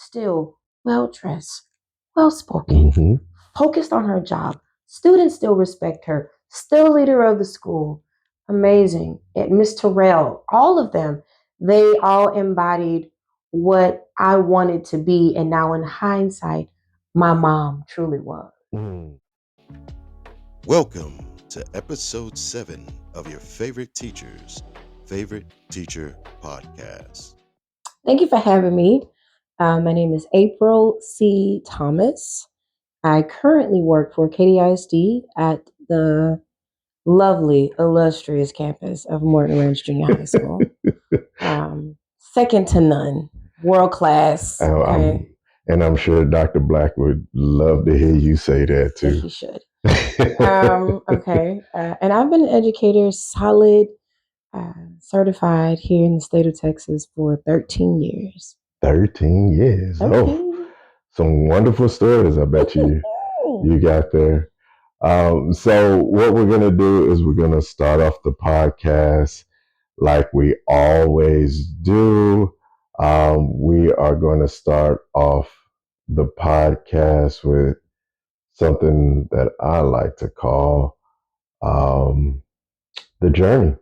still well-dressed, well-spoken, focused on her job. Students still respect her, still leader of the school. Amazing. And Miss Terrell, all of them, they all embodied what I wanted to be. And now in hindsight, my mom truly was. Welcome to episode 7 of your favorite teacher's favorite teacher podcast. Thank you for having me. My name is April C. Thomas. I currently work for Katy ISD at the lovely, illustrious campus of Morton Junior High School. Second to none, world class. Okay. And I'm sure Dr. Black would love to hear you say that too. He should. Okay. And I've been an educator, solid, certified here in the state of Texas for 13 years. 13 years. 13. Oh, some wonderful stories, I bet you got there. So what we're going to do is we're going to start off the podcast like we always do. We are going to start off the podcast with something that I like to call the journey.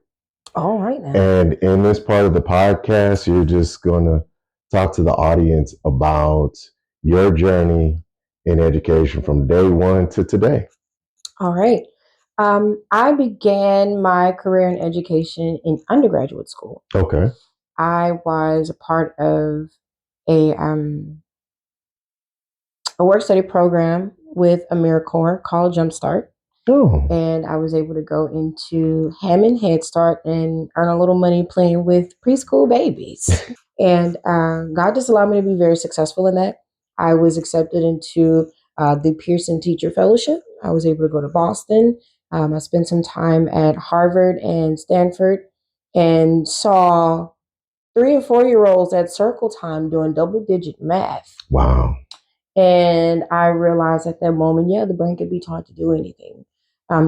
All right now. And in this part of the podcast, you're just going to talk to the audience about your journey in education from day one to today. All right. I began my career in education in undergraduate school. Okay. I was a part of a work study program with AmeriCorps called Jumpstart. Oh. And I was able to go into Hammond Head Start and earn a little money playing with preschool babies. And God just allowed me to be very successful in that. I was accepted into the Pearson Teacher Fellowship. I was able to go to Boston. I spent some time at Harvard and Stanford and saw 3 and 4-year-olds at circle time doing double-digit math. Wow. And I realized at that moment, the brain could be taught to do anything.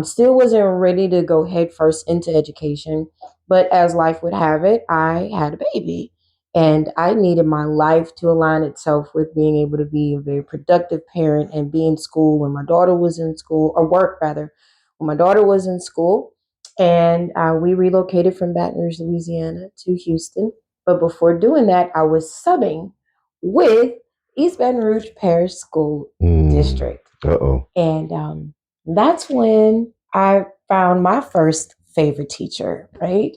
Still wasn't ready to go head first into education, but as life would have it, I had a baby. And I needed my life to align itself with being able to be a very productive parent and be in school when my daughter was in school, or work rather, when my daughter was in school. And we relocated from Baton Rouge, Louisiana to Houston. But before doing that, I was subbing with East Baton Rouge Parish School District. Uh-oh. And that's when I found my first favorite teacher, right?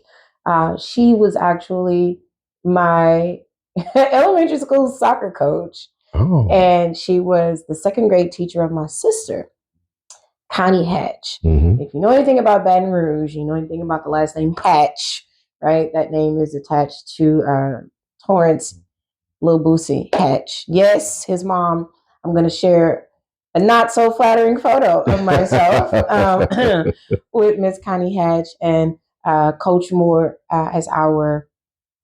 She was actually my elementary school soccer coach. Oh. And she was the second grade teacher of my sister, Connie Hatch. Mm-hmm. If you know anything about Baton Rouge, you know anything about the last name Hatch, right? That name is attached to Torrance Lil Boosie Hatch. Yes, his mom. I'm going to share a not so flattering photo of myself with Miss Connie Hatch and Coach Moore as our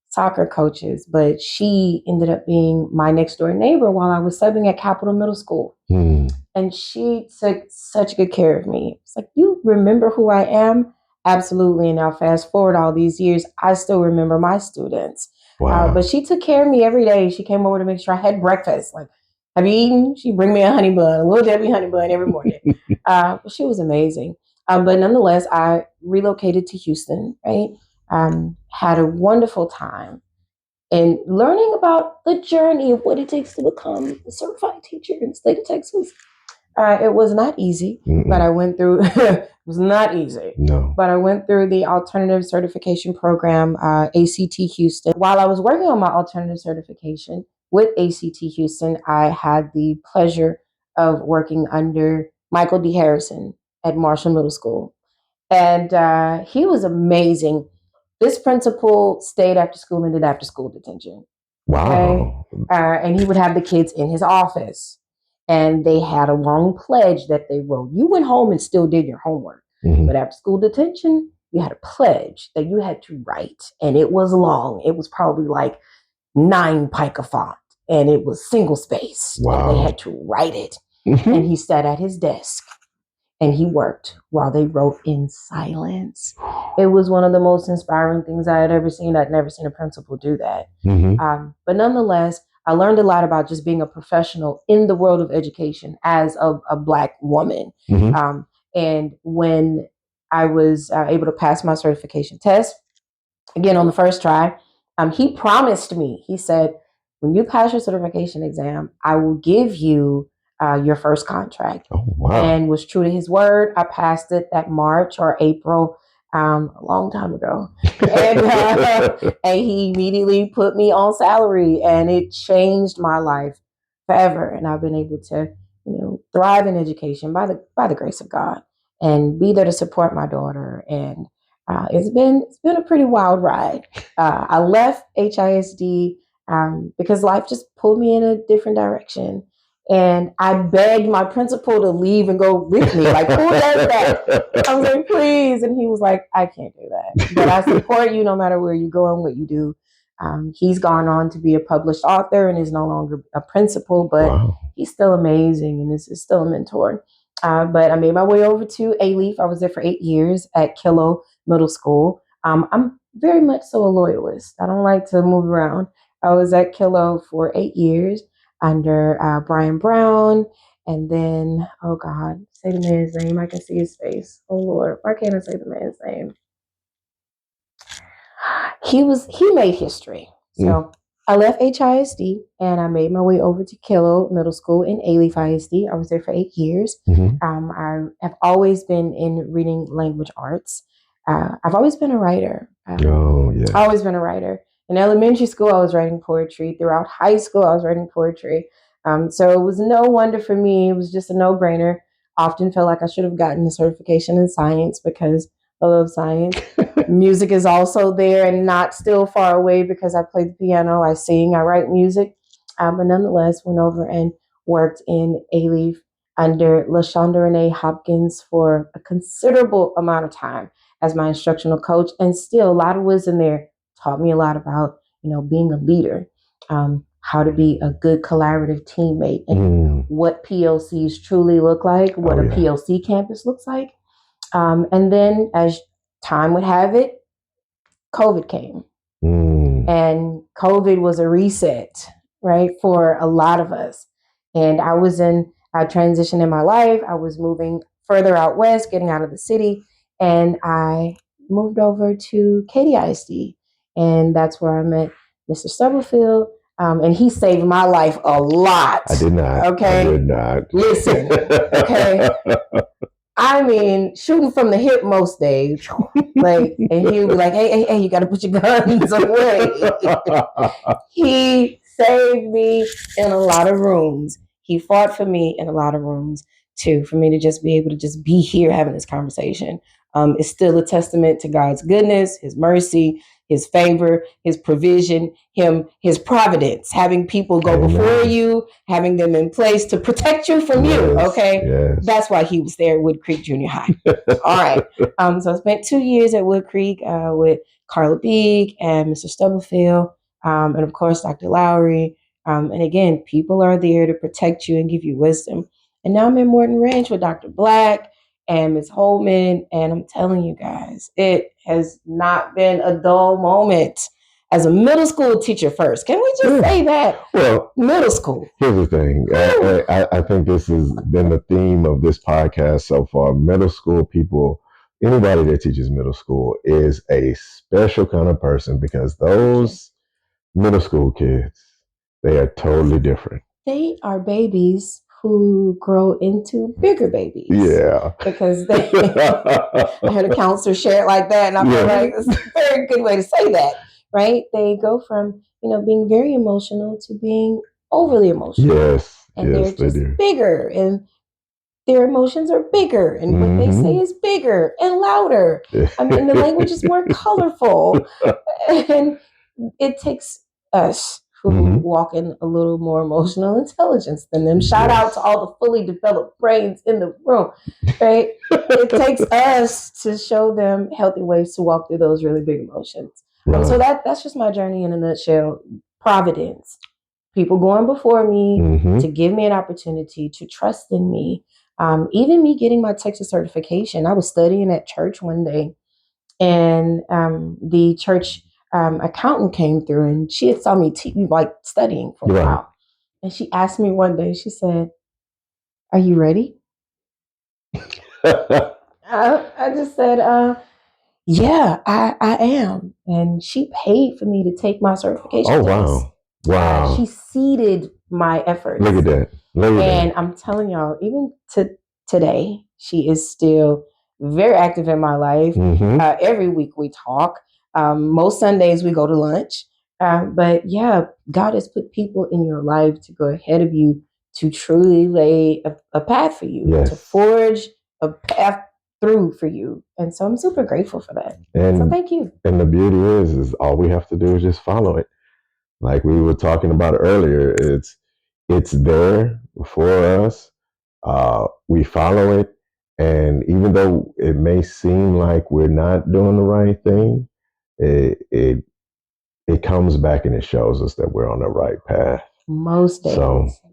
soccer coaches. But she ended up being my next door neighbor while I was subbing at Capitol Middle School. And she took such good care of me. It's like, you remember who I am? Absolutely. And now fast forward all these years, I still remember my students. Wow. But she took care of me every day. She came over to make sure I had breakfast. Like, have you eaten? She'd bring me a honey bun, a little Debbie honey bun every morning. She was amazing. But nonetheless, I relocated to Houston, right? Had a wonderful time and learning about the journey of what it takes to become a certified teacher in the state of Texas. It was not easy, but I went through, it was not easy. No. But I went through the alternative certification program, ACT Houston. While I was working on my alternative certification with ACT Houston, I had the pleasure of working under Michael D. Harrison at Marshall Middle School. And he was amazing. This principal stayed after school and did after school detention. Wow. Okay? And he would have the kids in his office. And they had a long pledge that they wrote. You went home and still did your homework. Mm-hmm. But after school detention, you had a pledge that you had to write. And it was long. It was probably like 9 pica font. And it was single space. Wow. And they had to write it. Mm-hmm. And he sat at his desk. And he worked while they wrote in silence. It was one of the most inspiring things I had ever seen. I'd never seen a principal do that. Mm-hmm. But nonetheless, I learned a lot about just being a professional in the world of education as a Black woman. Mm-hmm. And when I was able to pass my certification test, again on the first try, he promised me, he said, when you pass your certification exam, I will give you your first contract. Oh, wow. And was true to his word. I passed it that March or April, a long time ago. And he immediately put me on salary, and it changed my life forever. And I've been able to, thrive in education by the grace of God, and be there to support my daughter. And it's been a pretty wild ride. I left HISD because life just pulled me in a different direction. And I begged my principal to leave and go with me. Like, who does that? I was like, please. And he was like, I can't do that. But I support you no matter where you go and what you do. He's gone on to be a published author and is no longer a principal, but Wow. he's still amazing and is still a mentor. But I made my way over to A-Leaf. I was there for 8 years at Kilo Middle School. I'm very much so a loyalist. I don't like to move around. I was at Kilo for 8 years under Brian Brown. And then, oh God, say the man's name. I can see his face. Oh Lord, why can't I say the man's name? He made history. So I left HISD and I made my way over to Kilo Middle School in A-Leaf ISD. I was there for 8 years. I have always been in reading language arts. I've always been a writer. Always been a writer. In elementary school, I was writing poetry. Throughout high school, I was writing poetry. So it was no wonder for me. It was just a no-brainer. Often felt like I should have gotten a certification in science because I love science. Music is also there and not still far away because I play the piano, I sing, I write music. But nonetheless, went over and worked in A-Leaf under LaShonda Renee Hopkins for a considerable amount of time as my instructional coach. And still a lot of wisdom there. Taught me a lot about, being a leader, how to be a good collaborative teammate, and what PLCs truly look like, what a PLC campus looks like. And then as time would have it, COVID came. And COVID was a reset, right, for a lot of us. And I was in a transition in my life. I was moving further out west, getting out of the city. And I moved over to Katy ISD. And that's where I met Mr. Stubblefield. And he saved my life a lot. I did not. Okay. I did not. Listen. Okay. I mean, shooting from the hip most days. Like, and he would be like, hey, you got to put your guns away. He saved me in a lot of rooms. He fought for me in a lot of rooms too, for me to just be able to just be here having this conversation. It's still a testament to God's goodness, his mercy, his favor, his provision, his providence, having people go before you, having them in place to protect you from you. Okay. Yes. That's why he was there at Wood Creek Junior High. All right. So I spent 2 years at Wood Creek with Carla Beek and Mr. Stubblefield, and of course, Dr. Lowry. And again, people are there to protect you and give you wisdom. And now I'm in Morton Ranch with Dr. Black and Ms. Holman. And I'm telling you guys, it has not been a dull moment. As a middle school teacher first, can we just say that? Well, middle school. Here's the thing. I think this has been the theme of this podcast so far. Middle school people, anybody that teaches middle school is a special kind of person because those middle school kids, they are totally different. They are babies who grow into bigger babies. Yeah. Because I heard a counselor share it like that, and I feel like it's a very good way to say that, right? They go from, being very emotional to being overly emotional. Yes. And they're just bigger, and their emotions are bigger, and what they say is bigger and louder. I mean, the language is more colorful. And it takes us who walk in a little more emotional intelligence than them. Shout out to all the fully developed brains in the room, right? It takes us to show them healthy ways to walk through those really big emotions. Right. So that's just my journey in a nutshell. Providence. People going before me to give me an opportunity to trust in me. Even me getting my Texas certification. I was studying at church one day, and the church accountant came through, and she had saw me studying for a while. And she asked me one day, she said, "Are you ready?" I just said, "Yeah, I am." And she paid for me to take my certification. Oh, wow. Wow. She seeded my efforts. Look at that. And I'm telling y'all, even to today, she is still very active in my life. Every week we talk. Most Sundays we go to lunch. But yeah, God has put people in your life to go ahead of you to truly lay a path for you, to forge a path through for you. And so I'm super grateful for that. And so thank you. And the beauty is all we have to do is just follow it. Like we were talking about earlier, it's there for us. We follow it. And even though it may seem like we're not doing the right thing, it comes back and it shows us that we're on the right path. Most days,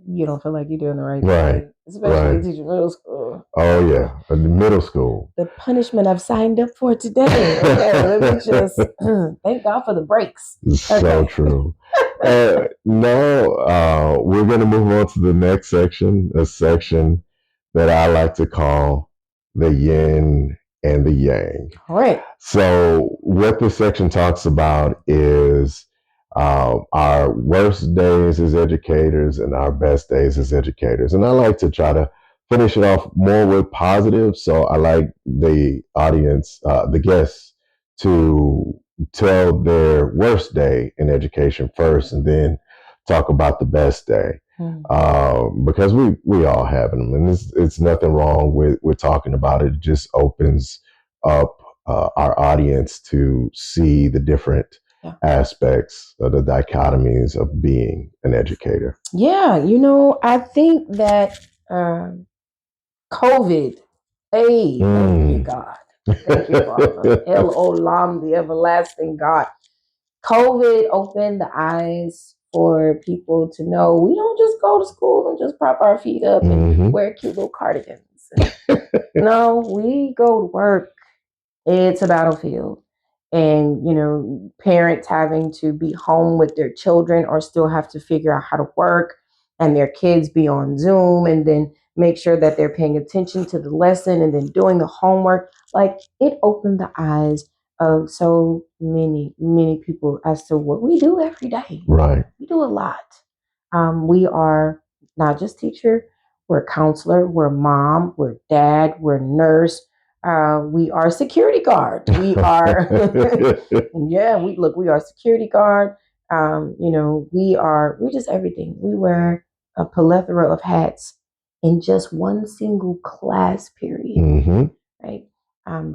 you don't feel like you're doing the right thing, especially teaching middle school. Oh yeah, middle school. The punishment I've signed up for today. Okay, let me just thank God for the breaks. So true. Now we're going to move on to the next section, a section that I like to call the yin and the yang. All right. So what this section talks about is our worst days as educators and our best days as educators. And I like to try to finish it off more with positive. So I like the audience, the guests, to tell their worst day in education first and then talk about the best day. Because we all have them, and it's nothing wrong with talking about it. It just opens up our audience to see the different aspects of the dichotomies of being an educator. Yeah, I think that COVID, thank you, God. Thank you, Father. El Olam, the everlasting God. COVID opened the eyes for people to know we don't just go to school and just prop our feet up and wear cute little cardigans. No, we go to work. It's a battlefield. And, parents having to be home with their children or still have to figure out how to work, and their kids be on Zoom and then make sure that they're paying attention to the lesson and then doing the homework. Like, it opened the eyes of so many, many people as to what we do every day. Right. We do a lot. We are not just teacher, we're counselor, we're mom, we're dad, we're nurse. We are security guard. We are, we are security guard. We're just everything. We wear a plethora of hats in just one single class period, right?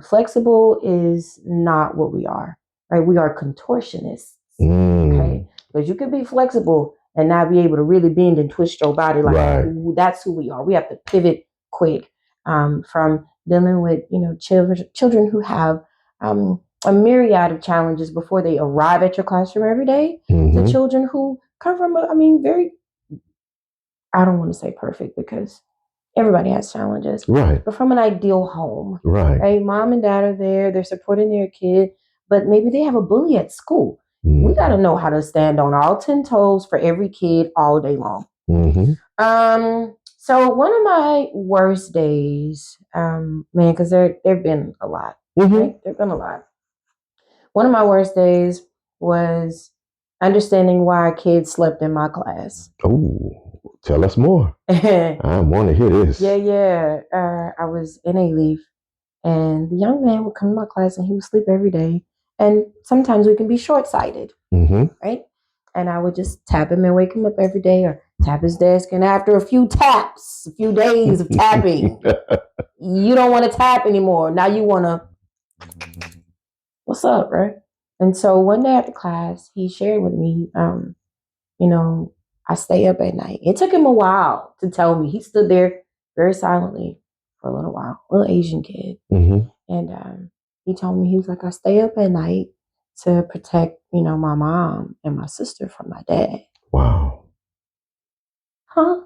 Flexible is not what we are, right? We are contortionists, okay? Because you could be flexible and not be able to really bend and twist your body. That's who we are. We have to pivot quick from dealing with, children who have a myriad of challenges before they arrive at your classroom every day, to children who come from, I don't want to say perfect because everybody has challenges, right? But from an ideal home, right? Mom and dad are there, they're supporting their kid, but maybe they have a bully at school. We got to know how to stand on all 10 toes for every kid all day long. So one of my worst days, because there've been a lot, right? There've been a lot. One of my worst days was understanding why kids slept in my class. Oh, tell us more. I want to hear this. Yeah. I was in A-Leaf, and the young man would come to my class and he would sleep every day. And sometimes we can be short-sighted, right? And I would just tap him and wake him up every day, or tap his desk. And after a few taps, a few days of tapping, you don't want to tap anymore. Now you want to, what's up, right? And so one day after class, he shared with me, I stay up at night. It took him a while to tell me. He stood there very silently for a little while, a little Asian kid. And he told me, he was like, I stay up at night to protect, my mom and my sister from my dad. Wow. Huh?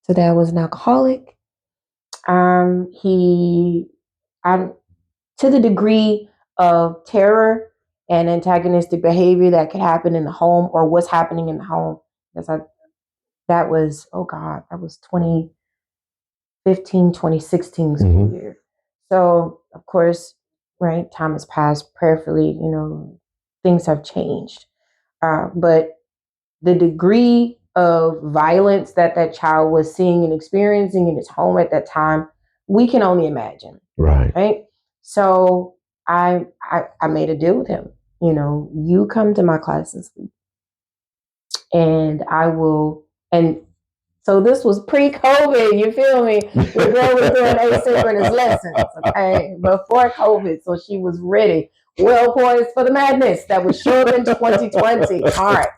So dad was an alcoholic. To the degree of terror and antagonistic behavior that could happen in the home or what's happening in the home. Because that was 2015, 2016 school year. So, of course, right, time has passed prayerfully, things have changed. But the degree of violence that child was seeing and experiencing in his home at that time, we can only imagine. Right. So I made a deal with him. You come to my classes and I will, and so this was pre-COVID, you feel me? The girl was doing asynchronous lessons, okay, before COVID. So she was ready, well poised for the madness that would show up in 2020. All right.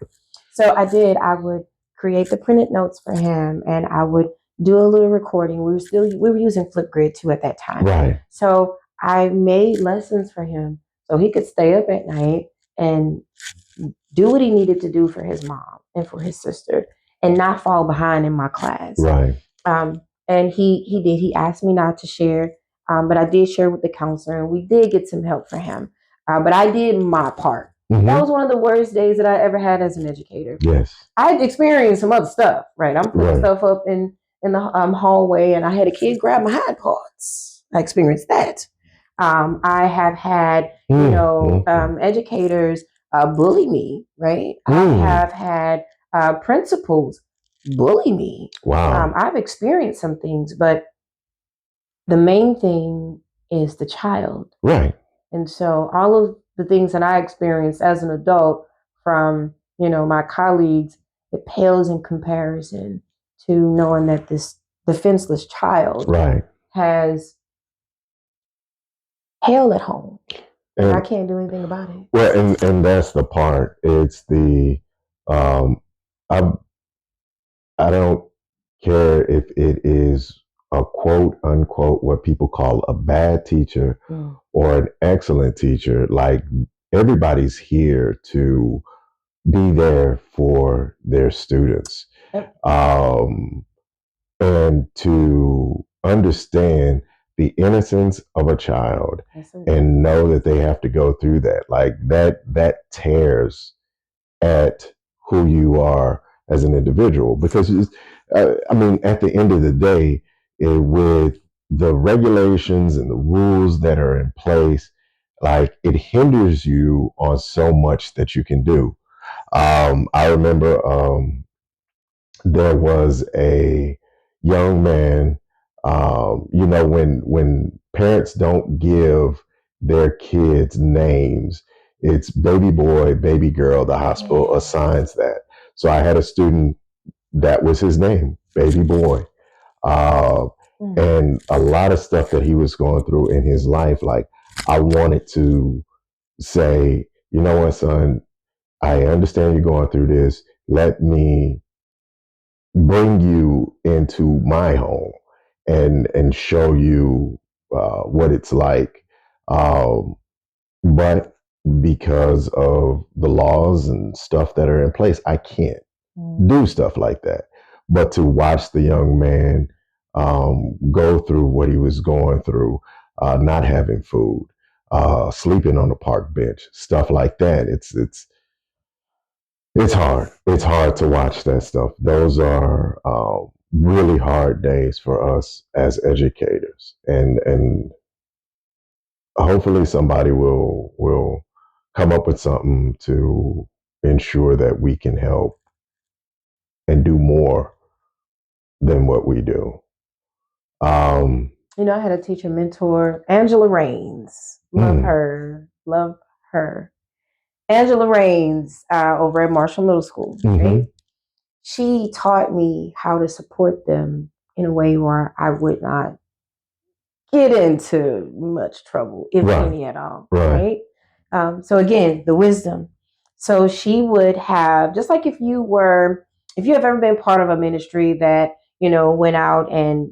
So I would create the printed notes for him and I would do a little recording. We were using Flipgrid too at that time. Right. So I made lessons for him so he could stay up at night and do what he needed to do for his mom and for his sister and not fall behind in my class. Right. And he did. He asked me not to share, but I did share with the counselor and we did get some help for him. But I did my part. That was one of the worst days that I ever had as an educator. Yes. I had experienced some other stuff, right? I'm putting stuff up in the hallway and I had a kid grab my high parts. I experienced that. I have had, educators bully me, right? I have had principals bully me. Wow. I've experienced some things, but the main thing is the child. Right. And so all of the things that I experienced as an adult from, my colleagues, it pales in comparison to knowing that this defenseless child has hell at home. And I can't do anything about it. Well, and that's the part. It's the, I don't care if it is a quote unquote, what people call a bad teacher or an excellent teacher. Like, everybody's here to be there for their students. Yep. And to understand the innocence of a child and know that they have to go through that. Like, that tears at who you are as an individual, because at the end of the day, with the regulations and the rules that are in place, like, it hinders you on so much that you can do. I remember there was a young man, when parents don't give their kids names, it's baby boy, baby girl, the hospital assigns that. So I had a student that was his name, baby boy. And a lot of stuff that he was going through in his life, like, I wanted to say, you know what, son, I understand you're going through this. Let me bring you into my home and show you what it's like. But because of the laws and stuff that are in place, I can't do stuff like that. But to watch the young man go through what he was going through, not having food, sleeping on a park bench, stuff like that, it's hard. It's hard to watch that stuff. Those are really hard days for us as educators, and hopefully somebody will come up with something to ensure that we can help and do more than what we do. I had a teacher mentor, Angela Raines. Love her. Angela Raines over at Marshall Middle School, right? She taught me how to support them in a way where I would not get into much trouble, if any at all, right? So again, the wisdom. So she would have, just like if you have ever been part of a ministry that, went out and,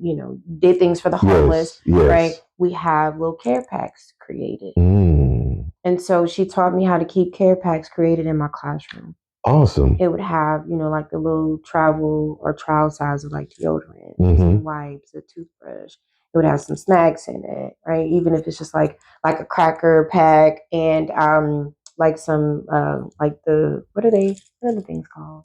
did things for the homeless, right? We have little care packs created. And so she taught me how to keep care packs created in my classroom. Awesome. It would have, like the little travel or trial size of like deodorant, some wipes, a toothbrush. It would have some snacks in it, right? Even if it's just like a cracker pack and like some like what are the things called?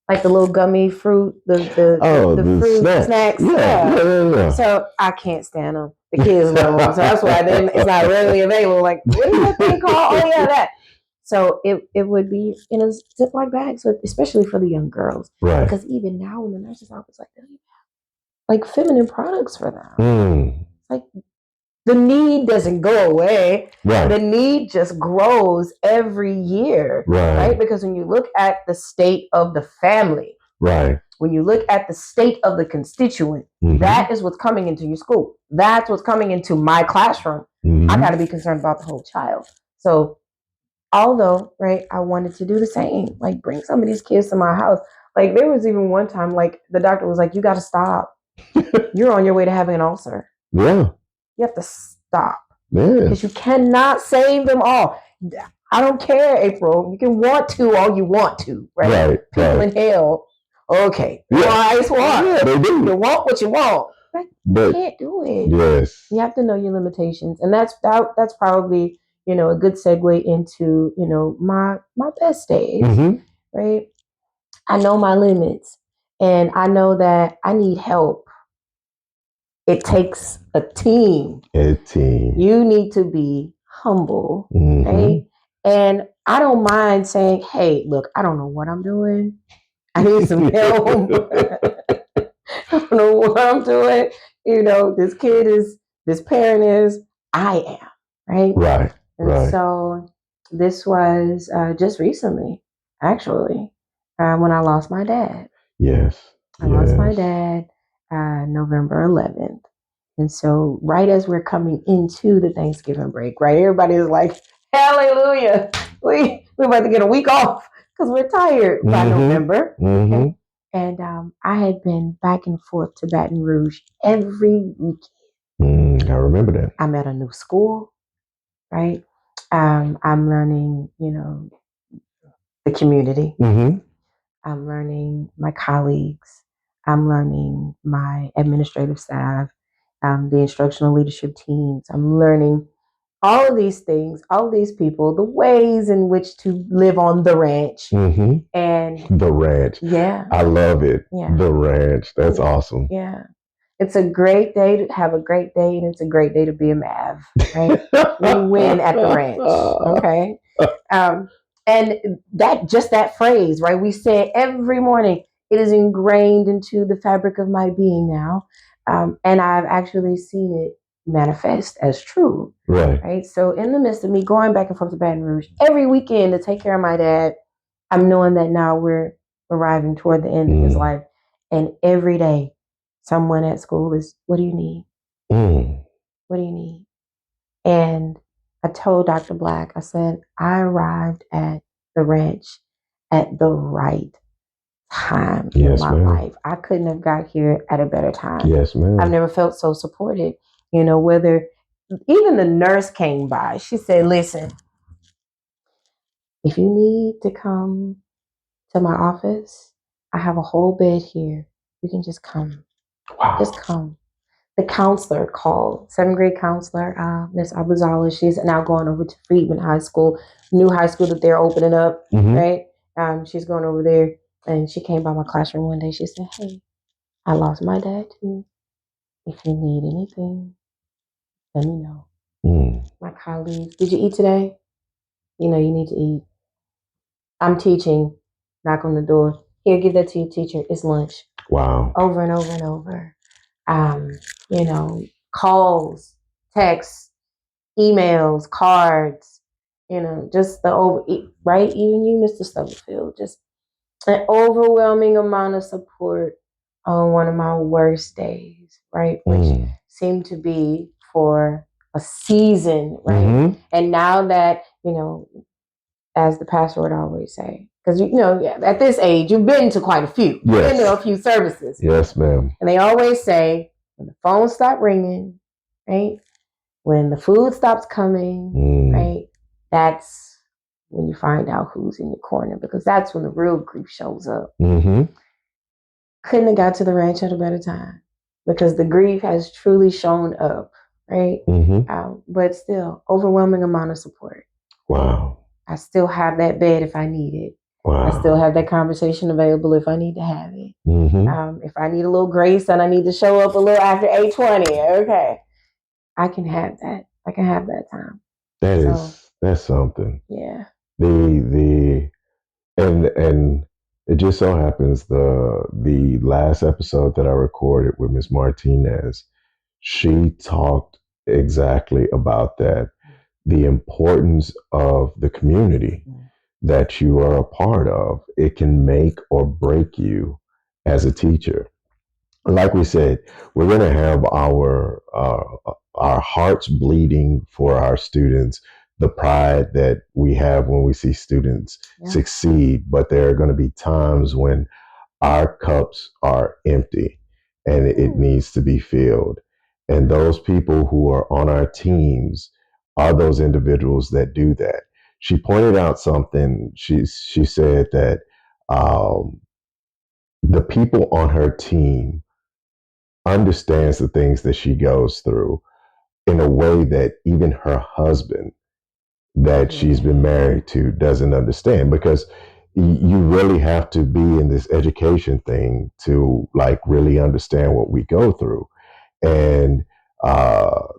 Like the little gummy fruit, the fruit snacks. Yeah. So I can't stand them. The kids love them, so that's why it's not readily available. Like, what is that thing called? Oh yeah, that. So it would be in a Ziploc bag, so especially for the young girls, right? Because even now in the nurse's office, like feminine products for them, like. The need doesn't go away. Right. The need just grows every year. Right? Because when you look at the state of the family, right. When you look at the state of the constituent, that is what's coming into your school. That's what's coming into my classroom. I got to be concerned about the whole child. So, although, right, I wanted to do the same, like bring some of these kids to my house. Like there was even one time, like the doctor was like, "You got to stop. You're on your way to having an ulcer." Yeah. You have to stop. Yeah. Because you cannot save them all. I don't care, April. You can want to all you want to, right? People in hell. Okay. Wise want. Yeah, they do. You want what you want. But you can't do it. Yes. You have to know your limitations. And that's probably, a good segue into, my best days. Right? I know my limits. And I know that I need help. It takes a team. You need to be humble, right? And I don't mind saying, "Hey, look, I don't know what I'm doing. I need some help. I don't know what I'm doing. This parent is, I am, right? Right. And so this was just recently, actually, when I lost my dad. Yes. I lost my dad November 11th. And so right as we're coming into the Thanksgiving break, right, everybody is like, hallelujah, we're about to get a week off because we're tired by November. Okay? And I had been back and forth to Baton Rouge every weekend. I remember that. I'm at a new school, right? I'm learning, the community. I'm learning my colleagues. I'm learning my administrative staff, the instructional leadership teams. I'm learning all of these things, all of these people, the ways in which to live on the ranch. And the ranch. Yeah. I love it. Yeah. The ranch. That's awesome. Yeah. It's a great day to have a great day, and it's a great day to be a Mav, right? We win at the ranch, okay? And that phrase, right? We say it every morning. It is ingrained into the fabric of my being now. And I've actually seen it manifest as true. Right. So in the midst of me going back and forth to Baton Rouge every weekend to take care of my dad, I'm knowing that now we're arriving toward the end of his life. And every day, someone at school is, what do you need? What do you need? And I told Dr. Black, I said, I arrived at the ranch at the right time in my life. I couldn't have got here at a better time. Yes, ma'am. I've never felt so supported. Whether even the nurse came by, she said, listen, if you need to come to my office, I have a whole bed here. You can just come. Wow. Just come. The counselor called, 7th grade counselor, Miss Abuzala. She's now going over to Friedman High School, new high school that they're opening up, right? She's going over there, and she came by my classroom one day. She said, hey, I lost my dad too. If you need anything, let me know. My colleagues, did you eat today? You need to eat. I'm teaching. Knock on the door. Here, give that to your teacher. It's lunch. Wow. Over and over and over. Calls, texts, emails, cards, just right? Even you, Mr. Stubblefield, just an overwhelming amount of support on one of my worst days, right? Which seemed to be for a season, right? And now that, as the pastor would always say, because, at this age, you've been to quite a few. Yes. You've been to a few services. Yes, ma'am. And they always say, when the phone stops ringing, right? When the food stops coming, right? That's when you find out who's in your corner, because that's when the real grief shows up. Couldn't have got to the ranch at a better time, because the grief has truly shown up, right? But still, overwhelming amount of support. Wow. I still have that bed if I need it. Wow. I still have that conversation available if I need to have it. Mm-hmm. If I need a little grace and I need to show up a little after 8:20, okay, I can have that. I can have that time. That's something. Yeah. And it just so happens the last episode that I recorded with Miss Martinez, she talked exactly about that, the importance of the community that you are a part of. It can make or break you as a teacher. Like we said, we're going to have our hearts bleeding for our students, the pride that we have when we see students succeed. But there are going to be times when our cups are empty and it needs to be filled. And those people who are on our teams are those individuals that do that. She pointed out something. She said that the people on her team understands the things that she goes through in a way that even her husband that she's been married to doesn't understand, because you really have to be in this education thing to like really understand what we go through. And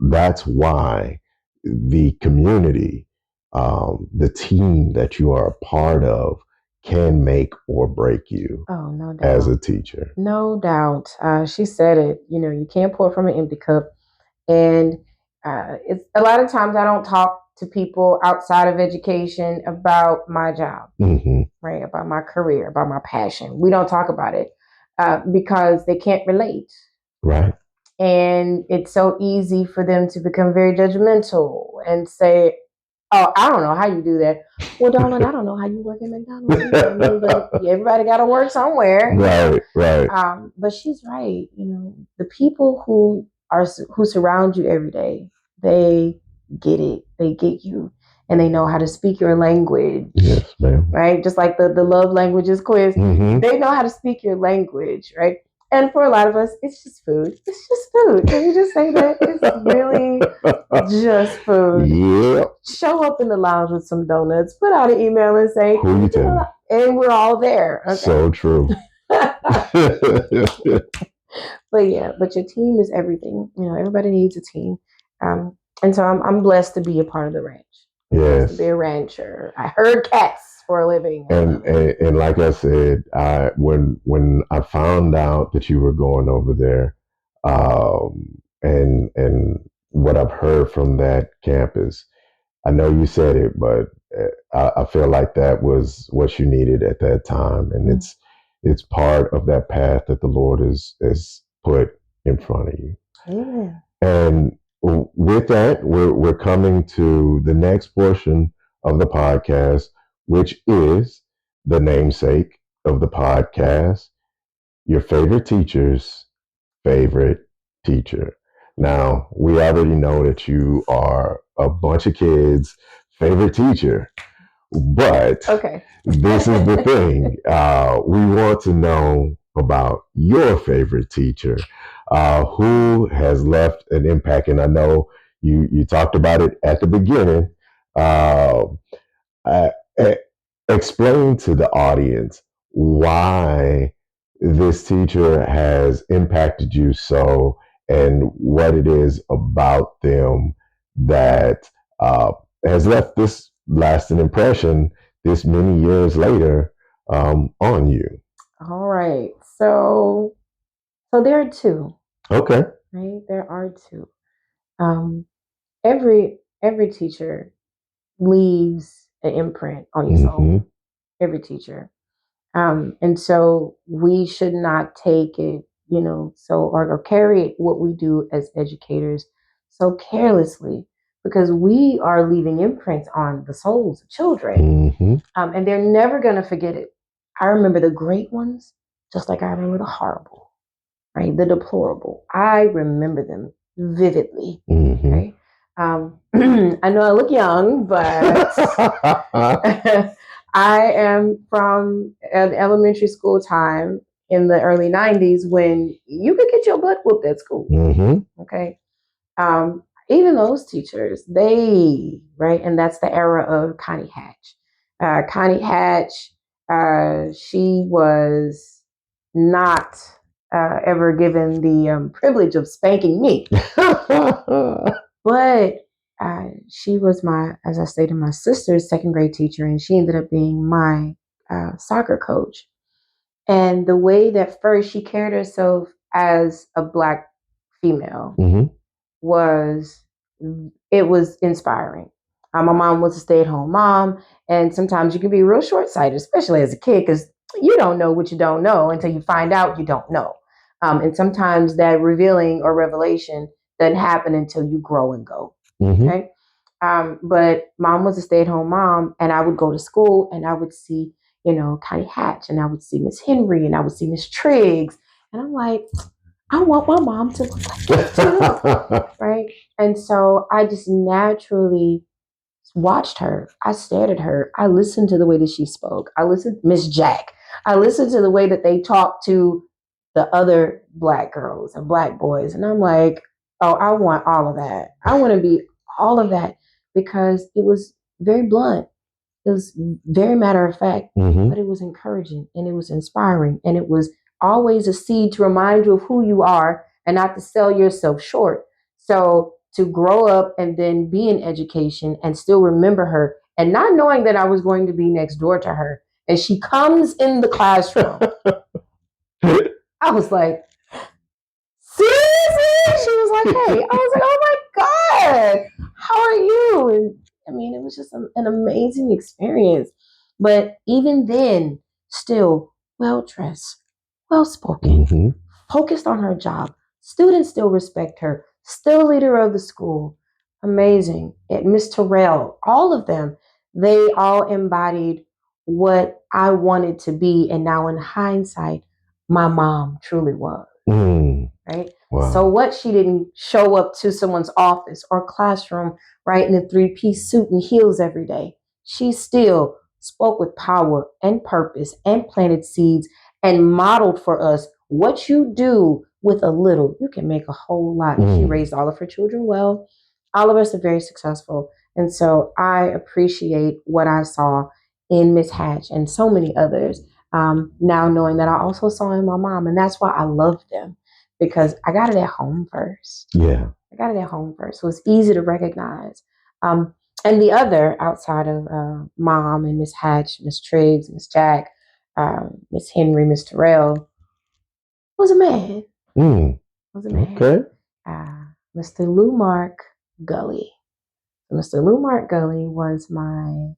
that's why the community, the team that you are a part of, can make or break you. Oh, no doubt. As a teacher. No doubt. She said it. You can't pour from an empty cup. And it's a lot of times I don't talk to people outside of education about my job, right? About my career, about my passion. We don't talk about it because they can't relate. Right. And it's so easy for them to become very judgmental and say, oh, I don't know how you do that. Well, darling, I don't know how you work at McDonald's. But everybody got to work somewhere. Right. But she's right. The people who surround you every day, they get it. They get you, and they know how to speak your language. Yes, ma'am. Right, just like the love languages quiz. They know how to speak your language, right? And for a lot of us, it's just food. It's just food. Can we just say that? It's really just food. Yeah. Show up in the lounge with some donuts, put out an email and say, who you telling? And we're all there. Okay. So true. But your team is everything. Everybody needs a team. And so I'm blessed to be a part of the ranch. Yes. To be a rancher. I herd cats for a living. And like I said, when I found out that you were going over there, and what I've heard from that campus, I know you said it, but I feel like that was what you needed at that time, and it's part of that path that the Lord has put in front of you. Amen. And with that, we're coming to the next portion of the podcast, which is the namesake of the podcast, your favorite teacher's favorite teacher. Now, we already know that you are a bunch of kids' favorite teacher, but this is the thing. We want to know about your favorite teacher, who has left an impact. And I know you talked about it at the beginning. Explain to the audience why this teacher has impacted you so, and what it is about them that has left this lasting impression this many years later on you. All right. So there are two. Okay. Right? There are two. Every teacher leaves an imprint on your soul. Every teacher. And so we should not take it, or carry what we do as educators so carelessly, because we are leaving imprints on the souls of children. And they're never going to forget it. I remember the great ones, just like I remember the horrible, right? The deplorable. I remember them vividly. Right? I know I look young, but I am from an elementary school time in the early 90s when you could get your butt whooped at school. Okay. even those teachers, right? And that's the era of Connie Hatch. Connie Hatch, she was not ever given the privilege of spanking me. But she was as I stated, my sister's second grade teacher, and she ended up being my soccer coach. And the way that first she carried herself as a Black female was inspiring. My mom was a stay-at-home mom, and sometimes you can be real short-sighted, especially as a kid, because you don't know what you don't know until you find out you don't know. And sometimes that revealing or revelation doesn't happen until you grow and go. Okay. But mom was a stay-at-home mom, and I would go to school and I would see, Connie Hatch, and I would see Miss Henry, and I would see Miss Triggs, and I'm like, I want my mom to look like that too, right? And so I just naturally watched her. I stared at her. I listened to the way that she spoke. I listened to Miss Jack. I listened to the way that they talked to the other Black girls and Black boys. And I'm like, oh, I want all of that. I want to be all of that, because it was very blunt. It was very matter of fact, but it was encouraging and it was inspiring, and it was always a seed to remind you of who you are and not to sell yourself short. So to grow up and then be in education and still remember her, and not knowing that I was going to be next door to her, and she comes in the classroom, I was like, seriously? She was like, hey. I was like, oh my God, how are you? And I mean, it was just an amazing experience. But even then, still well dressed, well spoken, focused on her job. Students still respect her, still leader of the school. Amazing. And Miss Terrell, all of them, they all embodied what I wanted to be. And now in hindsight, my mom truly was. Right? Wow. So what, she didn't show up to someone's office or classroom, right, in a 3-piece suit and heels every day. She still spoke with power and purpose and planted seeds and modeled for us what you do with a little, you can make a whole lot. She raised all of her children well. All of us are very successful. And so I appreciate what I saw in Miss Hatch and so many others. Now knowing that I also saw in my mom, and that's why I love them, because I got it at home first. Yeah. I got it at home first. So it's easy to recognize. And the other, outside of mom and Miss Hatch, Miss Triggs, Miss Jack, Miss Henry, Miss Terrell, was a man. Was a man. Okay. Mr. Lumark Gully. Mr. Lumark Gully was my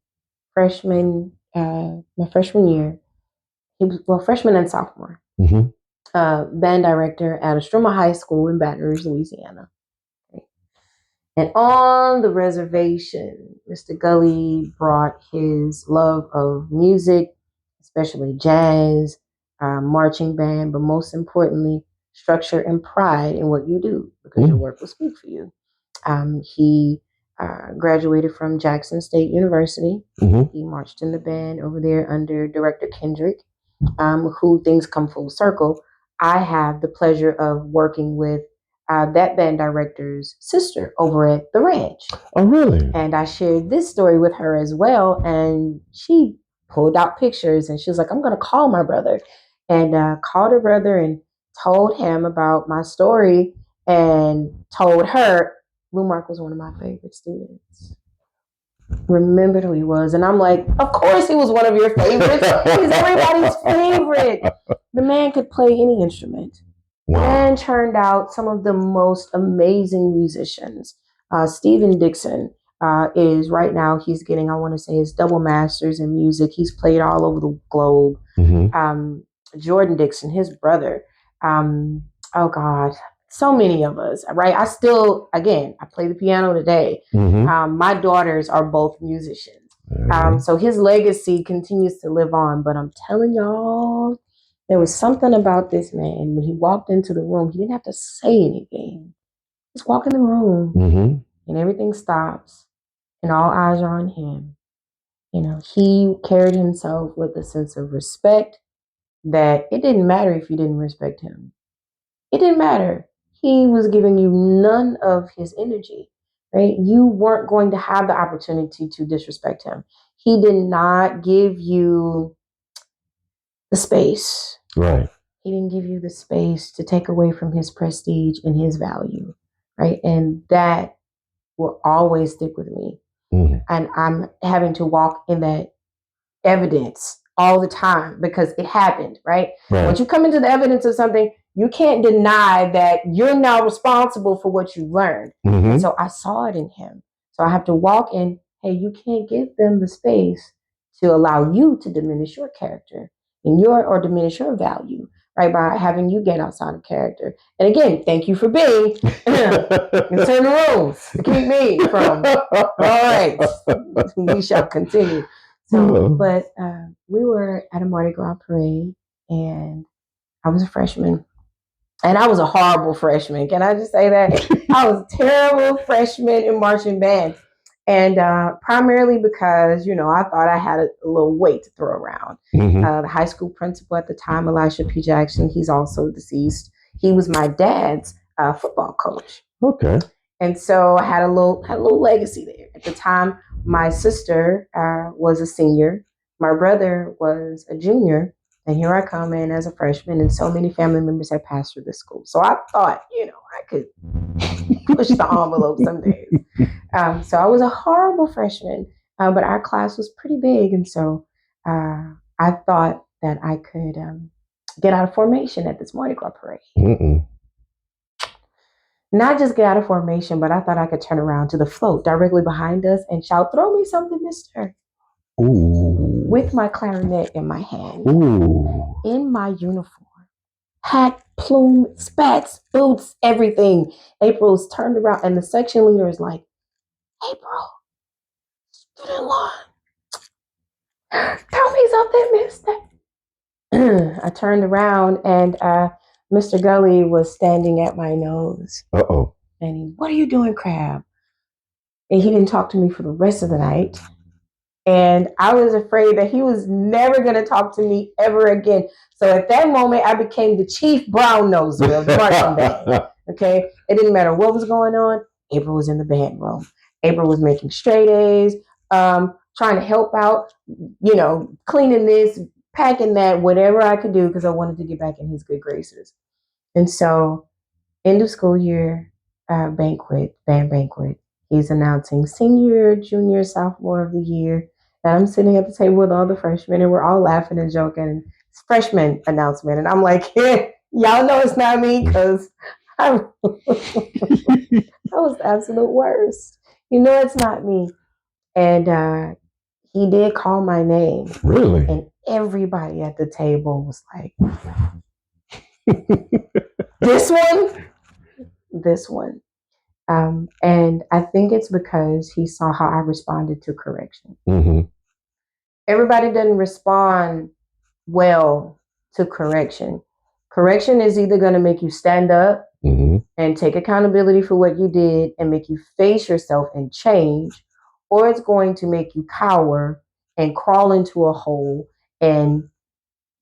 freshman year. He was, freshman and sophomore. Band director at Astruma High School in Baton Rouge, Louisiana. Okay. And on the reservation, Mr. Gully brought his love of music, especially jazz, marching band, but most importantly, structure and pride in what you do, because your work will speak for you. He graduated from Jackson State University. He marched in the band over there under Director Kendrick, who, things come full circle, I have the pleasure of working with that band director's sister over at the ranch. Oh, really? And I shared this story with her as well. And she pulled out pictures and she was like, I'm going to call my brother. And called her brother and told him about my story and told her Lumark was one of my favorite students. Remembered who he was. And I'm like, of course he was one of your favorites. He's everybody's favorite. The man could play any instrument. Wow. And turned out some of the most amazing musicians. Stephen Dixon is right now, he's getting, I want to say, his double masters in music. He's played all over the globe. Jordan Dixon, his brother. Oh God, so many of us, right? I still, again, I play the piano today. My daughters are both musicians. So his legacy continues to live on. But I'm telling y'all, there was something about this man. When he walked into the room, he didn't have to say anything. Just walk in the room and everything stops and all eyes are on him. You know, he carried himself with a sense of respect that it didn't matter if you didn't respect him. It didn't matter. He was giving you none of his energy. right? You weren't going to have the opportunity to disrespect him. He did not give you the space. Right. He didn't give you the space to take away from his prestige and his value, right? And that will always stick with me. Mm-hmm. And I'm having to walk in that evidence all the time because it happened, right? Once you come into the evidence of something, you can't deny that you're now responsible for what you learned. Mm-hmm. And so I saw it in him. So I have to walk in, hey, you can't give them the space to allow you to diminish your character and or diminish your value, right? By having you get outside of character. And again, thank you for being in certain rules to keep me from, all right, we shall continue. So, but we were at a Mardi Gras parade, and I was a freshman, and I was a horrible freshman. Can I just say that? I was a terrible freshman in marching band, and primarily because, I thought I had a little weight to throw around. Mm-hmm. The high school principal at the time, Elisha P. Jackson, he's also deceased. He was my dad's football coach. Okay. And so I had a little legacy there. At the time, my sister was a senior. My brother was a junior. And here I come in as a freshman, and so many family members had passed through this school. So I thought, I could push the envelope some days. So I was a horrible freshman, but our class was pretty big. And so I thought that I could get out of formation at this Mardi Gras parade. Mm-mm. Not just get out of formation, but I thought I could turn around to the float directly behind us and shout, "Throw me something, mister." Ooh. With my clarinet in my hand. Ooh. In my uniform. Hat, plume, spats, boots, everything. April's turned around and the section leader is like, "April, get in line. Throw me something, mister." I turned around and Mr. Gully was standing at my nose. Uh-oh. And he, "What are you doing, Crab?" And he didn't talk to me for the rest of the night. And I was afraid that he was never going to talk to me ever again. So at that moment, I became the chief brown noser of the marching band. Okay? It didn't matter what was going on. April was in the band room. April was making straight A's, trying to help out, cleaning this, packing that, whatever I could do because I wanted to get back in his good graces. And so, end of school year band banquet. He's announcing senior, junior, sophomore of the year. And I'm sitting at the table with all the freshmen, and we're all laughing and joking. It's freshman announcement. And I'm like, y'all know it's not me because I was the absolute worst. It's not me. And he did call my name. Really? And everybody at the table was like, this one. And I think it's because he saw how I responded to correction. Mm-hmm. Everybody doesn't respond well to correction. Correction is either going to make you stand up and take accountability for what you did and make you face yourself and change, or it's going to make you cower and crawl into a hole and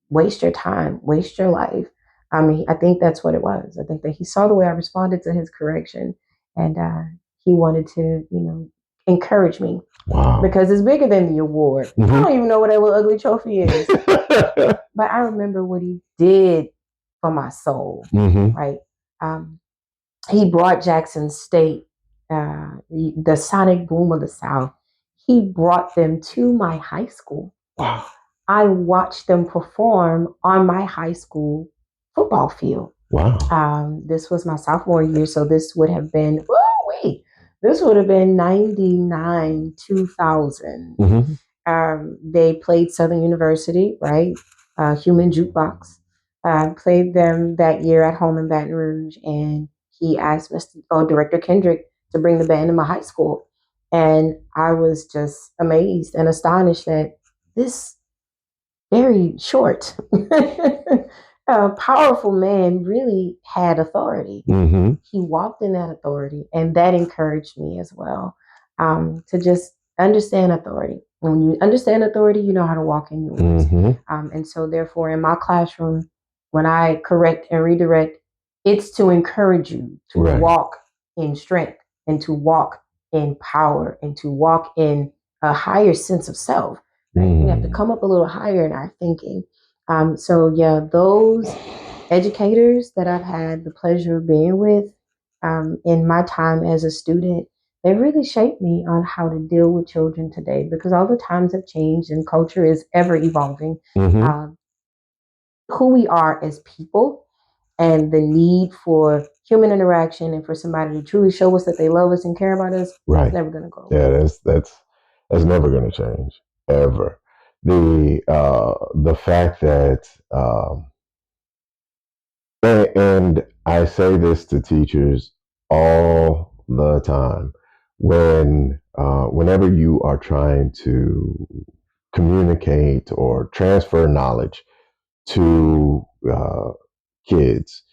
waste your time, waste your life. I mean, I think that's what it was. I think that he saw the way I responded to his correction, and he wanted to, encourage me. Wow. Because it's bigger than the award. I don't even know what that little ugly trophy is. But I remember what he did for my soul, right? He brought Jackson State, the sonic boom of the South. He brought them to my high school. Wow. I watched them perform on my high school football field. Wow. This was my sophomore year, so this would have been, this would have been 99, 2000. They played Southern University, right? Human Jukebox. Played them that year at home in Baton Rouge, and he asked Director Kendrick to bring the band to my high school. And I was just amazed and astonished that this very short, powerful man really had authority. He walked in that authority, and that encouraged me as well, to just understand authority. When you understand authority, you know how to walk in yours. And so therefore, in my classroom, when I correct and redirect, it's to encourage you to walk in strength and to walk in power and to walk in a higher sense of self. Right? We have to come up a little higher in our thinking. So yeah, those educators that I've had the pleasure of being with in my time as a student, they really shaped me on how to deal with children today because all the times have changed and culture is ever evolving. Who we are as people and the need for human interaction and for somebody to truly show us that they love us and care about us, Right. it's never going to go away. Yeah, that's never going to change ever. The fact that and I say this to teachers all the time whenever you are trying to communicate or transfer knowledge to kids,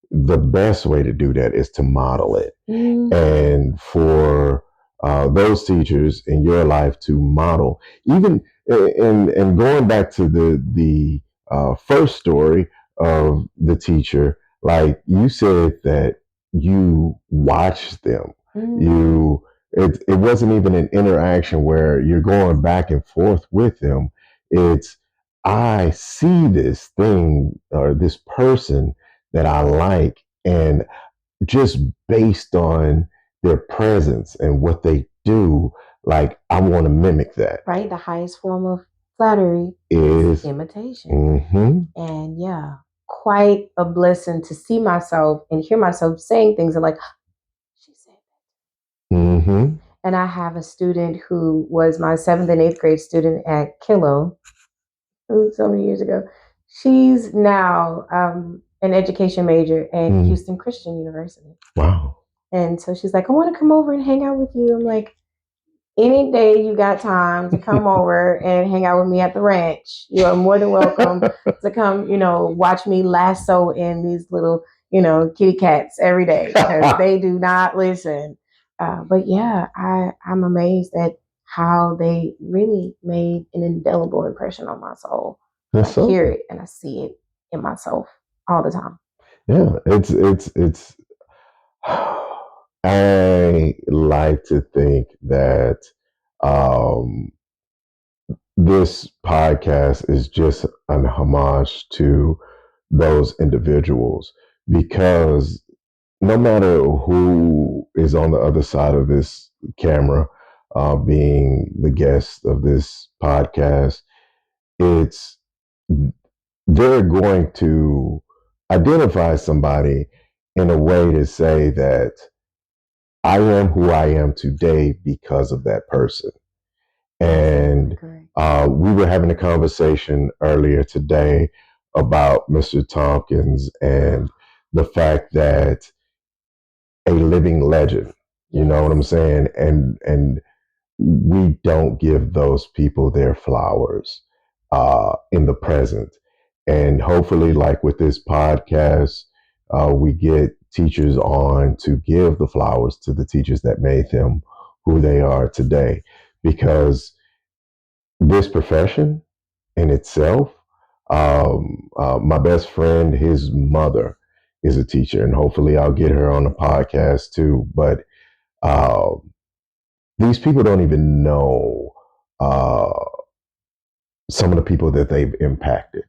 the best way to do that is to model it. And for those teachers in your life to model, even and going back to the first story of the teacher, like you said that you watched them. It wasn't even an interaction where you're going back and forth with them. It's I see this thing or this person that I like, and just based on their presence and what they do, like I want to mimic that. Right? The highest form of flattery is imitation. And yeah, quite a blessing to see myself and hear myself saying things and like, she said that. And I have a student who was my 7th and 8th grade student at Kilo so many years ago. She's now an education major at Houston Christian University. Wow. And so she's like, I want to come over and hang out with you. I'm like, any day you got time to come over and hang out with me at the ranch, you are more than welcome to come, watch me lasso in these little, kitty cats every day because they do not listen. But yeah, I'm amazed at how they really made an indelible impression on my soul. I hear it and I see it in myself all the time. Yeah, it's I like to think that this podcast is just an homage to those individuals, because no matter who is on the other side of this camera, being the guest of this podcast, they're going to identify somebody in a way to say that I am who I am today because of that person. And we were having a conversation earlier today about Mr. Tompkins and the fact that a living legend, you know what I'm saying? And we don't give those people their flowers in the present. And hopefully, like with this podcast, we get teachers on to give the flowers to the teachers that made them who they are today. Because this profession in itself, my best friend, his mother is a teacher, and hopefully I'll get her on the podcast too. But these people don't even know some of the people that they've impacted.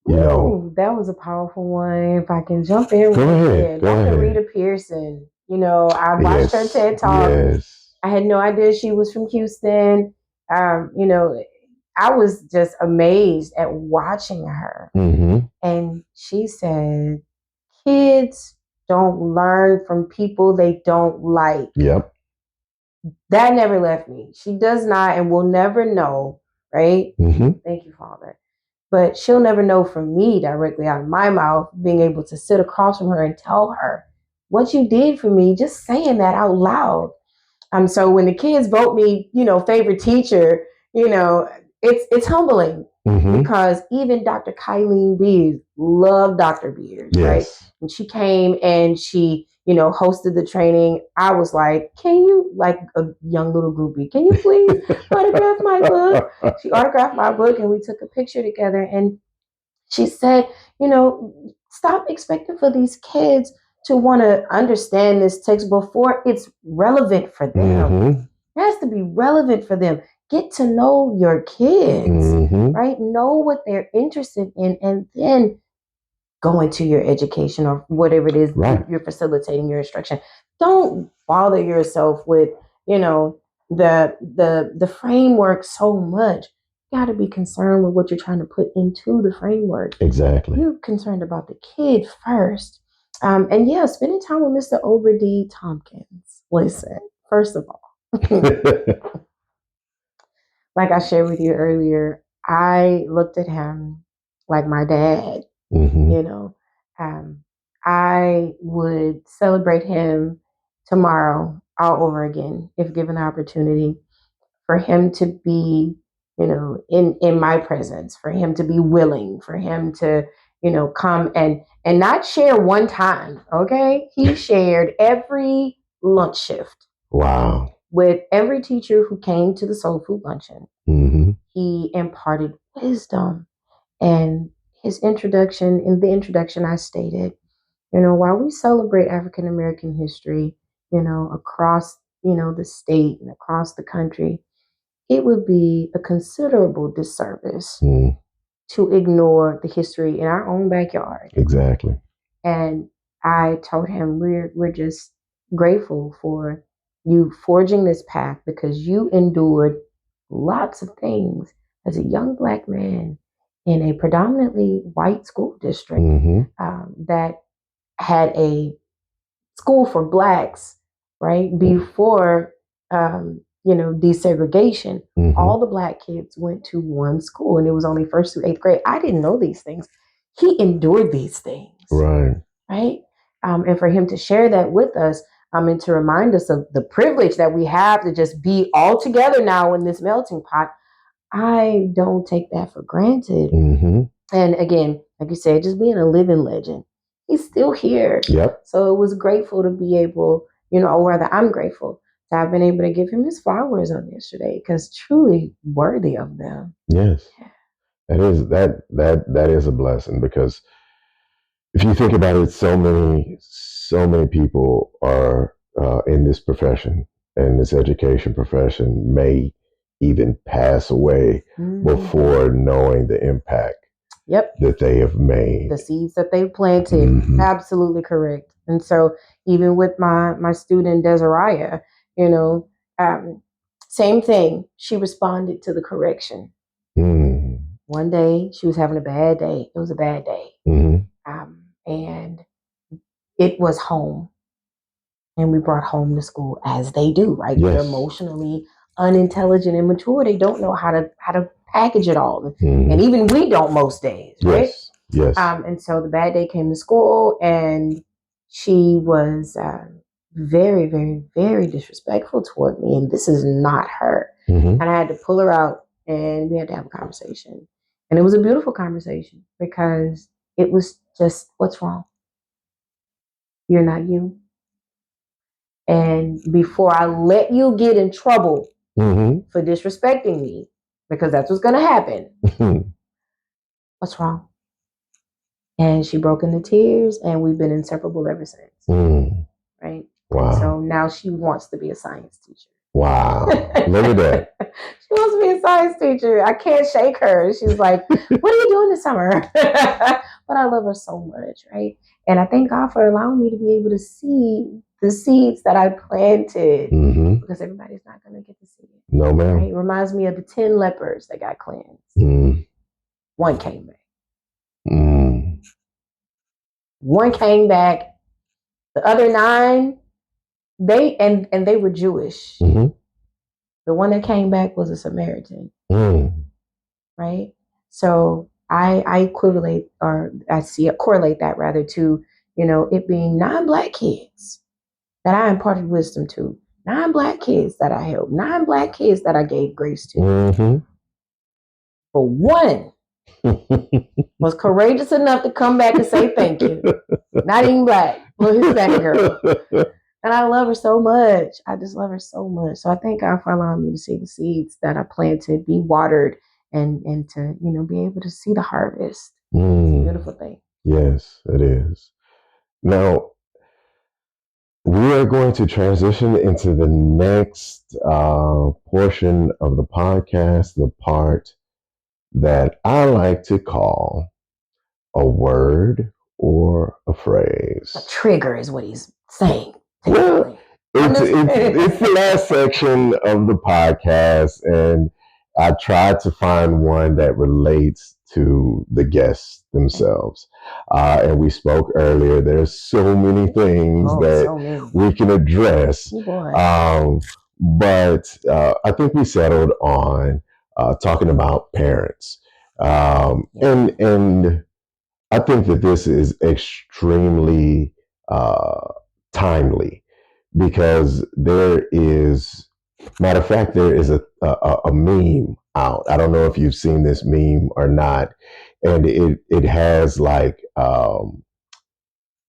That was a powerful one. If I can jump in, go ahead. Dr. Rita Pearson. I watched her TED Talk. Yes. I had no idea she was from Houston. I was just amazed at watching her. And she said, kids don't learn from people they don't like. Yep. That never left me. She does not and will never know, right? Thank you, Father. But she'll never know from me directly out of my mouth, being able to sit across from her and tell her what you did for me, just saying that out loud. So when the kids vote me, favorite teacher, it's humbling because even Dr. Kylene Beers loved Dr. Beers, right? And she came and she, hosted the training. I was like, can you, like a young little groupie, can you please autograph my book? She autographed my book and we took a picture together. And she said, stop expecting for these kids to want to understand this text before it's relevant for them. Mm-hmm. It has to be relevant for them. Get to know your kids, Mm-hmm. right? Know what they're interested in, and then go into your education or whatever it is Right. you're facilitating your instruction. Don't bother yourself with, the framework so much. You got to be concerned with what you're trying to put into the framework. Exactly. You're concerned about the kid first. And yeah, spending time with Mr. Ober D. Tompkins. Listen, first of all, like I shared with you earlier, I looked at him like my dad. Mm-hmm. You know, I would celebrate him tomorrow all over again if given the opportunity for him to be, in my presence, for him to be willing, for him to, come and not share one time. Okay, he shared every lunch shift. Wow. With every teacher who came to the Soul Food Luncheon. Mm-hmm. He imparted wisdom. And in the introduction, I stated, while we celebrate African American history, across, the state and across the country, it would be a considerable disservice to ignore the history in our own backyard. Exactly. And I told him we're just grateful for you forging this path because you endured lots of things as a young Black man in a predominantly white school district that had a school for Blacks, right? Before, desegregation, all the Black kids went to one school and it was only first through eighth grade. I didn't know these things. He endured these things. Right. Right. And for him to share that with us, and to remind us of the privilege that we have to just be all together now in this melting pot, I don't take that for granted. Mm-hmm. And again, like you said, just being a living legend, he's still here. Yep. So it was grateful to be able, or rather, I'm grateful to have been able to give him his flowers on yesterday because truly worthy of them. Yes, that is a blessing because if you think about it, so many people are in this profession and this education profession may even pass away before knowing the impact that they have made. The seeds that they planted. Absolutely correct. And so even with my student Desiree, same thing. She responded to the correction. One day she was having a bad day. It was a bad day. And it was home. And we brought home to school as they do, right? Yes. They're emotionally unintelligent and mature. They don't know how to package it all. And even we don't most days, right? Yes. And so the bad day came to school and she was very, very, very disrespectful toward me. And this is not her. And I had to pull her out and we had to have a conversation. And it was a beautiful conversation because it was just, what's wrong? You're not you. And before I let you get in trouble for disrespecting me, because that's what's going to happen, what's wrong? And she broke into tears, and we've been inseparable ever since. Right? Wow. And so now she wants to be a science teacher. Wow. Look at that. She wants to be a science teacher. I can't shake her. She's like, what are you doing this summer? But I love her so much, right? And I thank God for allowing me to be able to see the seeds that I planted because everybody's not going to get to see it. No, ma'am. Right? It reminds me of the 10 lepers that got cleansed. One came back. One came back. The other 9, they were Jewish. The one that came back was a Samaritan. Right? So I correlate that rather to, it being 9 Black kids that I imparted wisdom to, 9 Black kids that I helped, 9 Black kids that I gave grace to. But one was courageous enough to come back and say thank you. Not even Black, but Hispanic girl. And I love her so much. I just love her so much. So I thank God for allowing me to see the seeds that I planted be watered and to, be able to see the harvest. It's a beautiful thing. Yes, it is. Now, we are going to transition into the next portion of the podcast, the part that I like to call a word or a phrase. A trigger is what he's saying. Well, it's the last section of the podcast, and I tried to find one that relates to the guests themselves. And we spoke earlier. There's so many things we can address. But I think we settled on talking about parents. And I think that this is extremely timely because there is, matter of fact, there is a meme out. I don't know if you've seen this meme or not, and it has like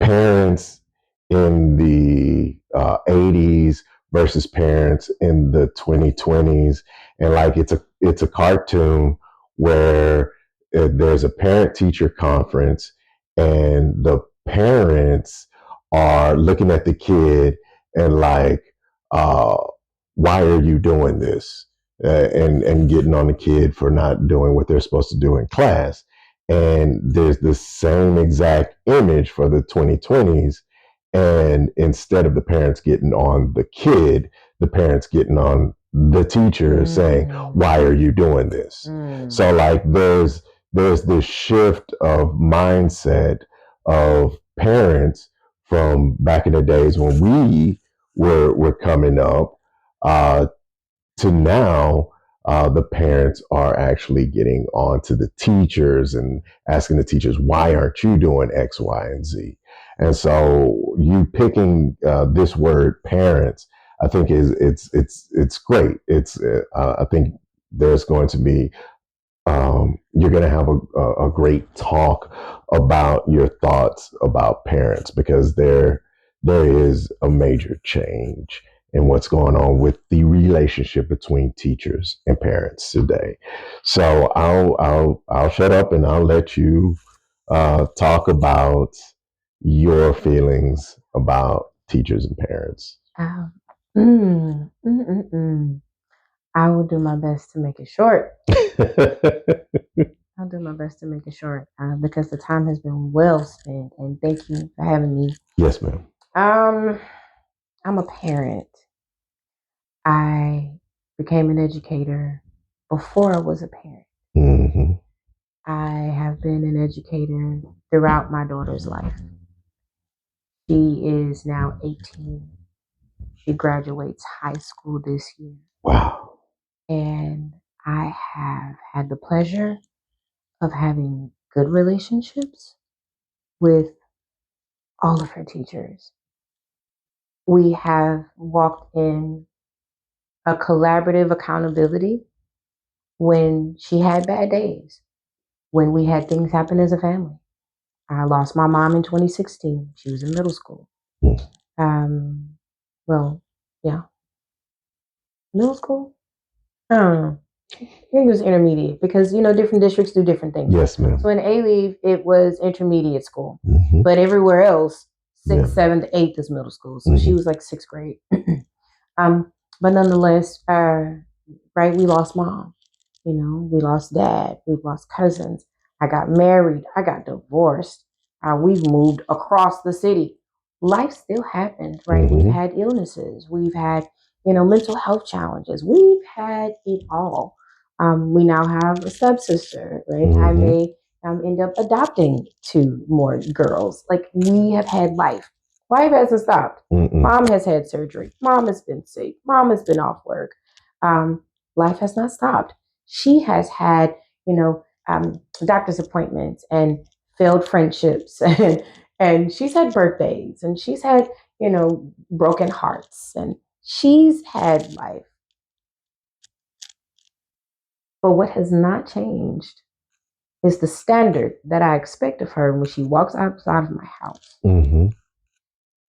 parents in the 80s versus parents in the 2020s, and like it's a cartoon where there's a parent teacher conference and the parents are looking at the kid and like why are you doing this, and getting on the kid for not doing what they're supposed to do in class. And there's the same exact image for the 2020s. And instead of the parents getting on the kid, the parents getting on the teacher saying, why are you doing this? So like there's this shift of mindset of parents from back in the days when we were coming up to now. The parents are actually getting on to the teachers and asking the teachers, why aren't you doing X, Y, and Z? And so you picking this word parents, I think it's great. I think there's going to be you're going to have a great talk about your thoughts about parents, because there is a major change in what's going on with the relationship between teachers and parents today. So I'll shut up and I'll let you talk about your feelings about teachers and parents. I will do my best to make it short. I'll do my best to make it short because the time has been well spent, and thank you for having me. Yes, ma'am. I'm a parent. I became an educator before I was a parent. Mm-hmm. I have been an educator throughout my daughter's life. She is now 18. She graduates high school this year. Wow. And I have had the pleasure of having good relationships with all of her teachers. We have walked in a collaborative accountability when she had bad days, when we had things happen as a family. I lost my mom in 2016. She was in middle school. Middle school? I don't know. I think it was intermediate because, different districts do different things. Yes, ma'am. So in A-Leave, it was intermediate school. Mm-hmm. But everywhere else, 6th, 7th, 8th is middle school. So she was like 6th grade. But nonetheless, right, we lost mom. We lost dad. We've lost cousins. I got married. I got divorced. We've moved across the city. Life still happens, right? Mm-hmm. We've had illnesses. We've had, mental health challenges. We've had it all. We now have a stepsister, right? Mm-hmm. I may end up adopting 2 more girls. Like, we have had life. Life hasn't stopped. Mm-mm. Mom has had surgery. Mom has been sick. Mom has been off work. Life has not stopped. She has had, doctor's appointments and failed friendships, and she's had birthdays, and she's had, broken hearts, and she's had life. But what has not changed is the standard that I expect of her when she walks outside of my house. Mm-hmm.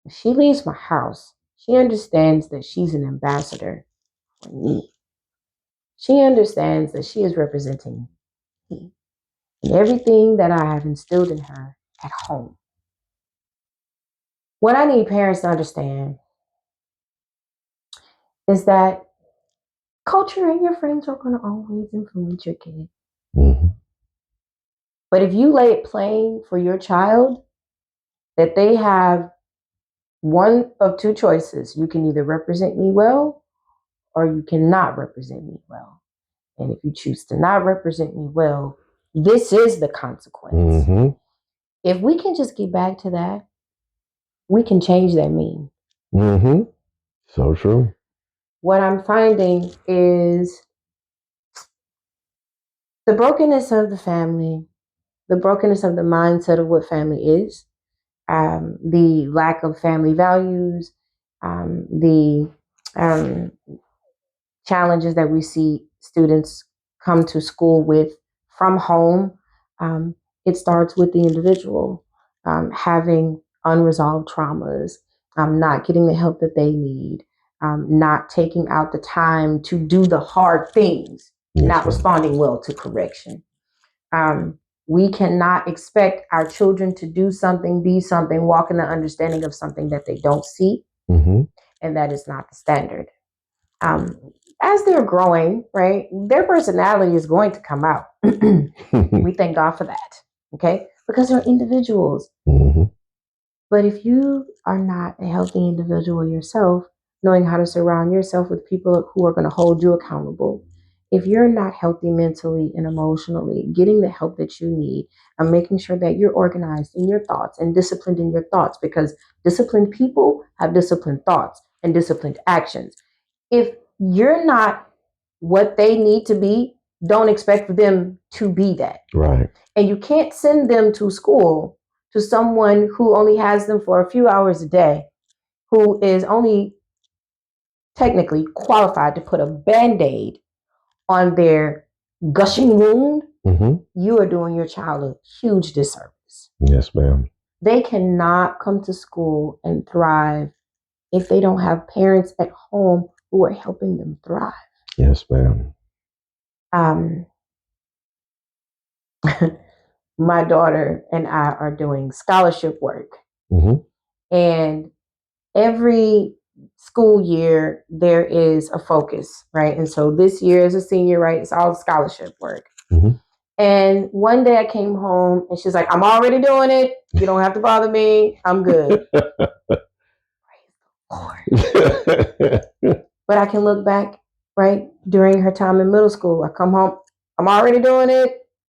When she leaves my house, she understands that she's an ambassador for me. She understands that she is representing me and everything that I have instilled in her at home. What I need parents to understand is that culture and your friends are going to always influence your kid. Mm-hmm. But if you lay it plain for your child that they have one of two choices, you can either represent me well or you cannot represent me well. And if you choose to not represent me well, this is the consequence. Mm-hmm. If we can just get back to that, we can change that meme. Mm-hmm. So true. What I'm finding is the brokenness of the family, the brokenness of the mindset of what family is, the lack of family values, the challenges that we see students come to school with from home. It starts with the individual having unresolved traumas, not getting the help that they need, not taking out the time to do the hard things, not responding well to correction. We cannot expect our children to do something, be something, walk in the understanding of something that they don't see. Mm-hmm. And that is not the standard. As they're growing, right, their personality is going to come out. We thank God for that, okay? Because they're individuals. Mm-hmm. But if you are not a healthy individual yourself, knowing how to surround yourself with people who are going to hold you accountable, if you're not healthy mentally and emotionally, getting the help that you need and making sure that you're organized in your thoughts and disciplined in your thoughts, because disciplined people have disciplined thoughts and disciplined actions. If you're not what they need to be, don't expect them to be that. Right. And you can't send them to school to someone who only has them for a few hours a day, who is only technically qualified to put a Band-Aid on their gushing wound. Mm-hmm. You are doing your child a huge disservice. Yes, ma'am. They cannot come to school and thrive if they don't have parents at home who are helping them thrive. Yes, ma'am. My daughter and I are doing scholarship work. Mm-hmm. And every school year, there is a focus, right? And so this year as a senior, right, it's all scholarship work. Mm-hmm. And one day I came home and she's like, I'm already doing it. You don't have to bother me. I'm good. Praise the Lord. But I can look back, right, during her time in middle school. I come home, I'm already doing it.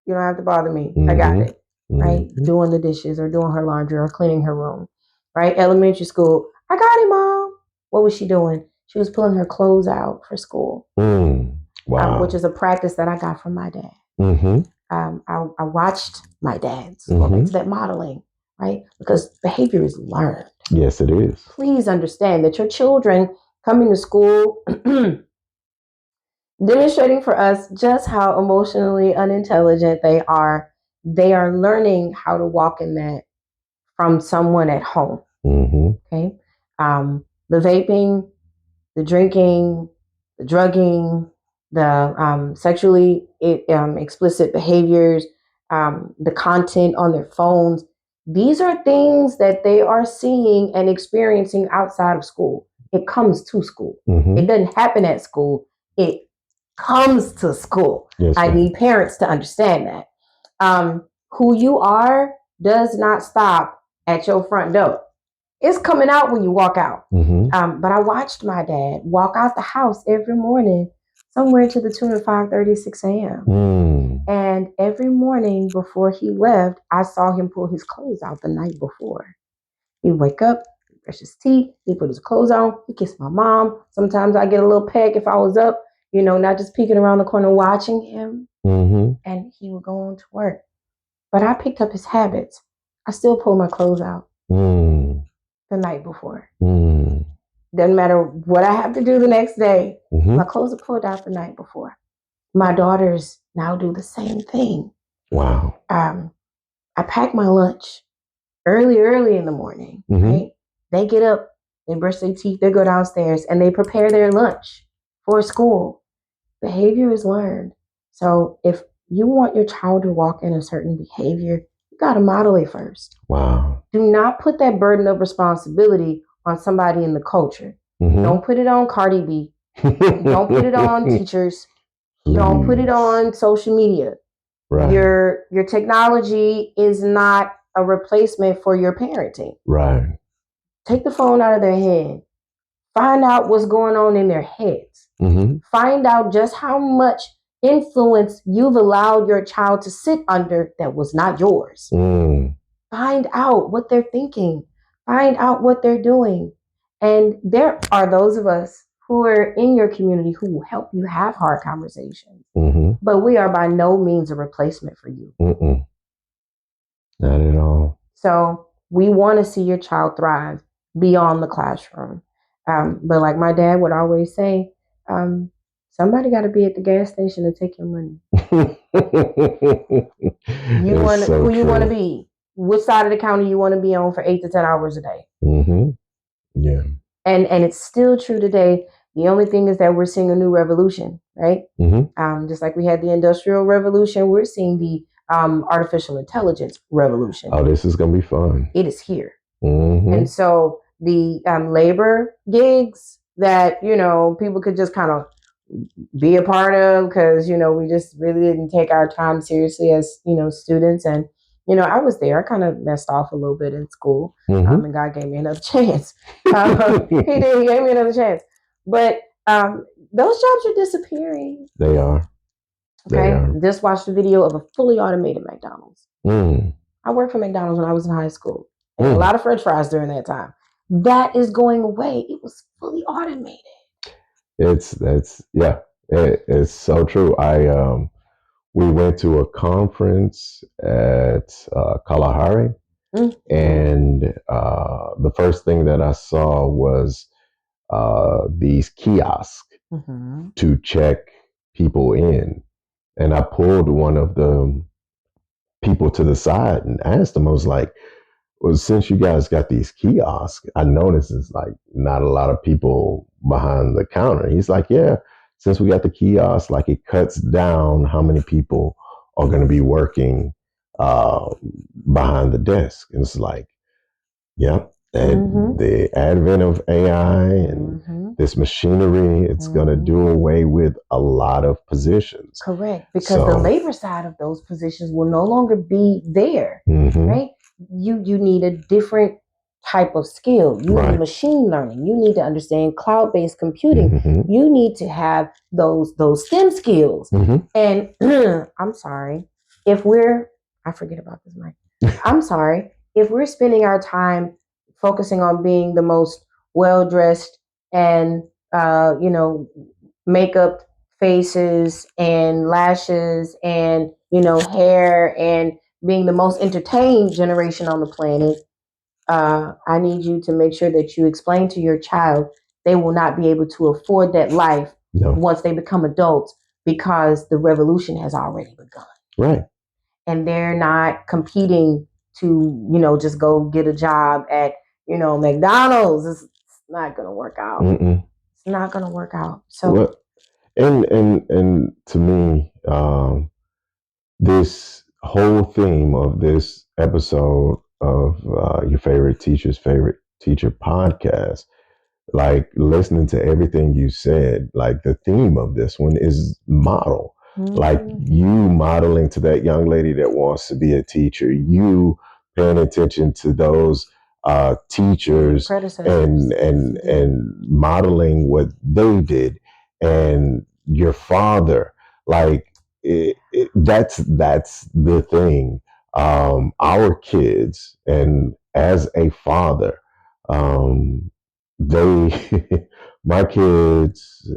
You don't have to bother me. Mm-hmm. I got it, right? Mm-hmm. Doing the dishes or doing her laundry or cleaning her room, right? Elementary school, I got it, Mom. What was she doing? She was pulling her clothes out for school. Wow. Which is a practice that I got from my dad. Mm-hmm. I watched my dad's, going back to that modeling, right? Because behavior is learned. Yes, it is. Please understand that your children coming to school demonstrating for us just how emotionally unintelligent they are. They are learning how to walk in that from someone at home. Mm-hmm. Okay. The vaping, the drinking, the drugging, the sexually explicit behaviors, the content on their phones. These are things that they are seeing and experiencing outside of school. It comes to school. Mm-hmm. It doesn't happen at school. It comes to school. Yes, I ma'am. need parents to understand that. Who you are does not stop at your front door. It's coming out when you walk out. Mm-hmm. But I watched my dad walk out the house every morning, somewhere to the tune of 5:30, 6 a.m. And every morning before he left, I saw him pull his clothes out the night before. He'd wake up, brush his teeth, he'd put his clothes on, he'd kiss my mom. Sometimes I get a little peck if I was up, not just peeking around the corner watching him. Mm-hmm. And he would go on to work. But I picked up his habits. I still pull my clothes out the night before. Doesn't matter what I have to do the next day. Mm-hmm. My clothes are pulled out the night before. My daughters now do the same thing. Wow. I pack my lunch early in the morning, right? They get up, they brush their teeth, they go downstairs, and they prepare their lunch for school. Behavior is learned. So if you want your child to walk in a certain behavior, you got to model it first. Wow. Do not put that burden of responsibility on somebody in the culture. Don't put it on Cardi B. Don't put it on teachers. Please. Don't put it on social media. Right. Your technology is not a replacement for your parenting. Right. Take the phone out of their hand. Find out what's going on in their heads. Mm-hmm. Find out just how much influence you've allowed your child to sit under that was not yours. Find out what they're thinking. Find out what they're doing. And there are those of us who are in your community who will help you have hard conversations. Mm-hmm. But we are by no means a replacement for you. Mm-mm. Not at all. So we want to see your child thrive beyond the classroom. But like my dad would always say, somebody got to be at the gas station to take your money. You want so who you want to be? Which side of the counter you want to be on for 8 to 10 hours a day? Mm-hmm. Yeah. And it's still true today. The only thing is that we're seeing a new revolution, right? Mm-hmm. Just like we had the Industrial Revolution, we're seeing the artificial intelligence revolution. Oh, this is gonna be fun. It is here. Mm-hmm. And so the labor gigs that, people could just kind of be a part of because, we just really didn't take our time seriously as, students. And, I was there. I kind of messed off a little bit in school. Mm-hmm. And God gave me another chance. He did. He gave me another chance. But those jobs are disappearing. They are. Okay. Just watched a video of a fully automated McDonald's. I worked for McDonald's when I was in high school. And a lot of French fries during that time. That is going away. It was fully automated. It's so true. We went to a conference at Kalahari, and the first thing that I saw was these kiosks to check people in, and I pulled one of the people to the side and asked them. I was like, well, since you guys got these kiosks, I noticed it's like not a lot of people behind the counter. He's like, yeah, since we got the kiosks, like it cuts down how many people are going to be working behind the desk. And it's like, yeah, and the advent of AI and this machinery, it's going to do away with a lot of positions. Correct, because the labor side of those positions will no longer be there, right? You need a different type of skill. You need machine learning. You need to understand cloud-based computing. You need to have those STEM skills. And I'm sorry, I forget about this mic. I'm sorry, if we're spending our time focusing on being the most well-dressed and, makeup faces and lashes and, hair and being the most entertained generation on the planet, I need you to make sure that you explain to your child they will not be able to afford that life once they become adults because the revolution has already begun. Right. And they're not competing to, just go get a job at, McDonald's. It's not going to work out. It's not going to work out. So, well, and to me, this whole theme of this episode of your favorite teacher podcast, like listening to everything you said, like the theme of this one is model. Like you modeling to that young lady that wants to be a teacher, you paying attention to those teachers and modeling what they did, and your father, like that's the thing. Our kids, and as a father, they my kids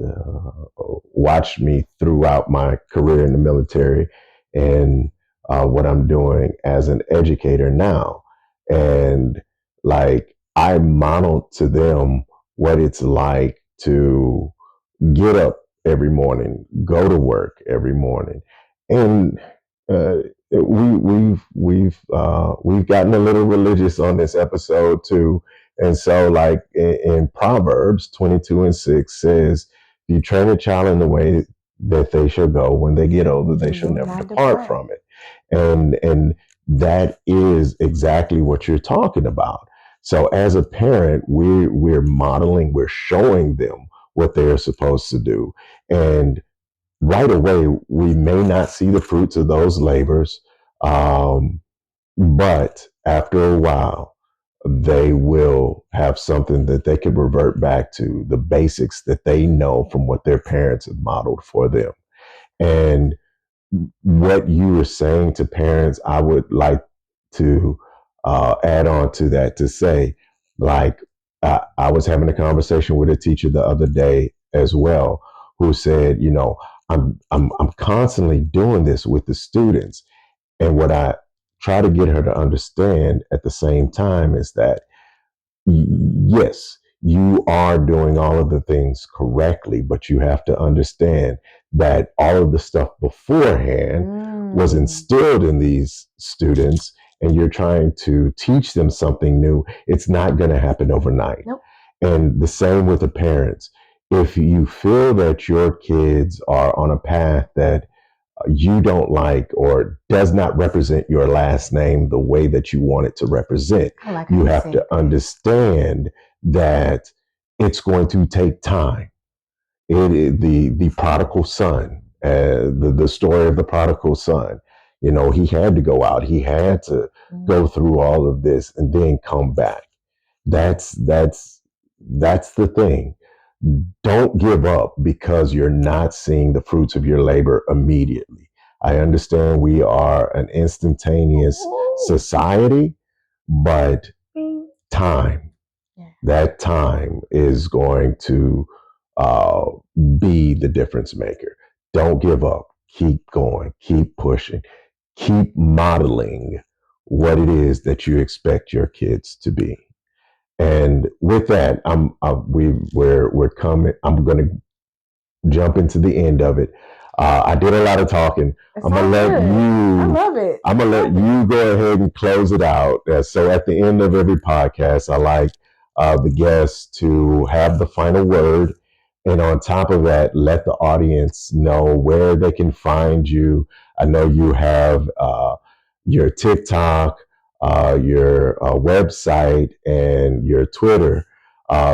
watched me throughout my career in the military and what I'm doing as an educator now. And like I modeled to them what it's like to get up every morning, go to work every morning. And we've gotten a little religious on this episode too. And so, like in Proverbs 22:6 says, "You train a child in the way that they shall go. When they get older, they shall never depart from it." And that is exactly what you're talking about. So, as a parent, we're modeling, we're showing them what they're supposed to do. And right away, we may not see the fruits of those labors, but after a while, they will have something that they can revert back to, the basics that they know from what their parents have modeled for them. And what you were saying to parents, I would like to add on to that to say, like, I was having a conversation with a teacher the other day as well, who said, I'm constantly doing this with the students. And what I try to get her to understand at the same time is that yes, you are doing all of the things correctly, but you have to understand that all of the stuff beforehand was instilled in these students, and you're trying to teach them something new. It's not going to happen overnight. Nope. And the same with the parents. If you feel that your kids are on a path that you don't like or does not represent your last name the way that you want it to represent, you have to understand that it's going to take time. The prodigal son, the story of the prodigal son, he had to go out, he had to go through all of this and then come back. That's the thing. Don't give up because you're not seeing the fruits of your labor immediately. I understand we are an instantaneous society, but time, that time is going to be the difference maker. Don't give up. Keep going. Keep pushing. Keep modeling what it is that you expect your kids to be. And with that, we're coming. I'm going to jump into the end of it. I did a lot of talking. I'm gonna let you. I love it. I'm gonna let you go ahead and close it out. So at the end of every podcast, I like the guests to have the final word, and on top of that, let the audience know where they can find you. I know you have your TikTok, your website, and your Twitter.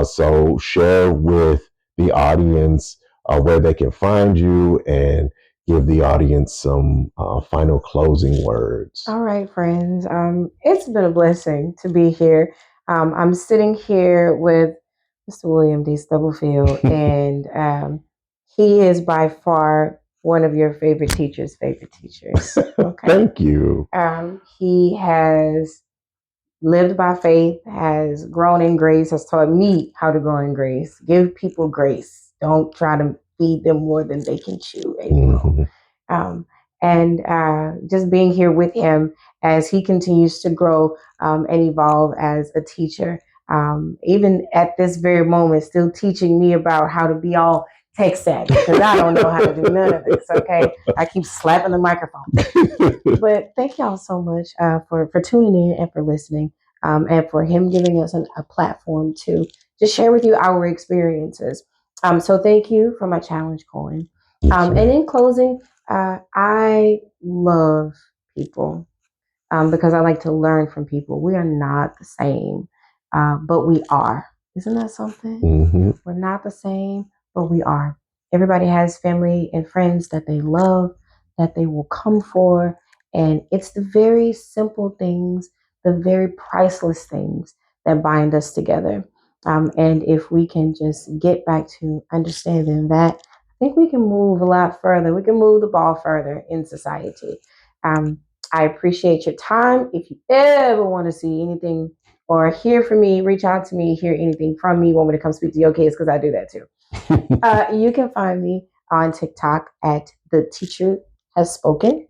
So share with the audience where they can find you and give the audience some final closing words. All right, friends. It's been a blessing to be here. I'm sitting here with Mr. William D. Stubblefield, and he is by far one of your favorite teachers' favorite teachers. Okay. Thank you. He has lived by faith, has grown in grace, has taught me how to grow in grace. Give people grace. Don't try to feed them more than they can chew. And just being here with him as he continues to grow and evolve as a teacher. Even at this very moment, still teaching me about how to be all tech savvy, because I don't know how to do none of this, okay? I keep slapping the microphone. But thank y'all so much for tuning in and for listening, and for him giving us a platform to just share with you our experiences. So thank you for my challenge coin. And in closing, I love people because I like to learn from people. We are not the same, but we are. Isn't that something? Mm-hmm. We're not the same, but we are. Everybody has family and friends that they love, that they will come for. And it's the very simple things, the very priceless things that bind us together. And if we can just get back to understanding that, I think we can move a lot further. We can move the ball further in society. I appreciate your time. If you ever want to see anything or hear from me, reach out to me, hear anything from me, want me to come speak to your kids, because I do that too. You can find me on TikTok at The Teacher Has Spoken.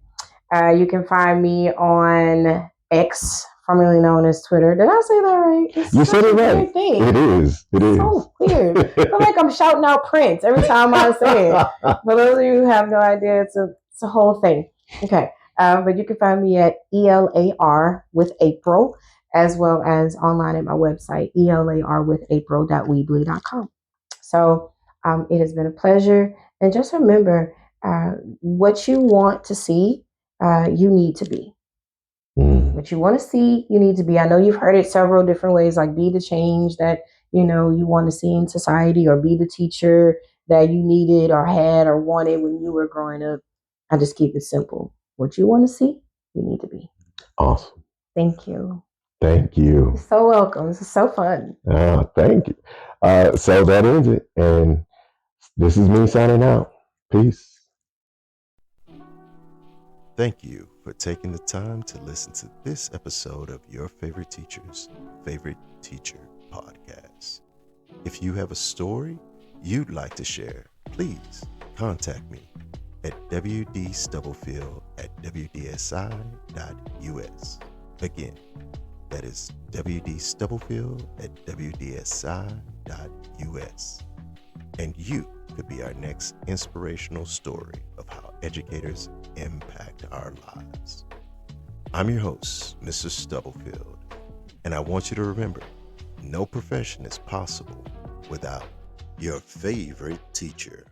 You can find me on X, formerly known as Twitter. Did I say that right? You said it right. Thing. It is. It is. So weird. I feel like I'm shouting out Prince every time I say it. For those of you who have no idea, it's a whole thing. Okay. But you can find me at ELAR with April, as well as online at my website, elarwithapril.weebly.com. So it has been a pleasure. And just remember, what you want to see, you need to be. What you want to see, you need to be. I know you've heard it several different ways, like be the change that you want to see in society, or be the teacher that you needed or had or wanted when you were growing up. I just keep it simple. What you want to see, you need to be. Awesome. Thank you. Thank you. You're so welcome. This is so fun. Thank you. So that ends it. And this is me signing out. Peace. Thank you for taking the time to listen to this episode of Your Favorite Teacher's Favorite Teacher podcast. If you have a story you'd like to share, please contact me at wdstubblefield@wdsi.us. Again, that is wdstubblefield@wdsi.us. And you could be our next inspirational story of how educators impact our lives. I'm your host, Mr. Stubblefield, and I want you to remember, no profession is possible without your favorite teacher.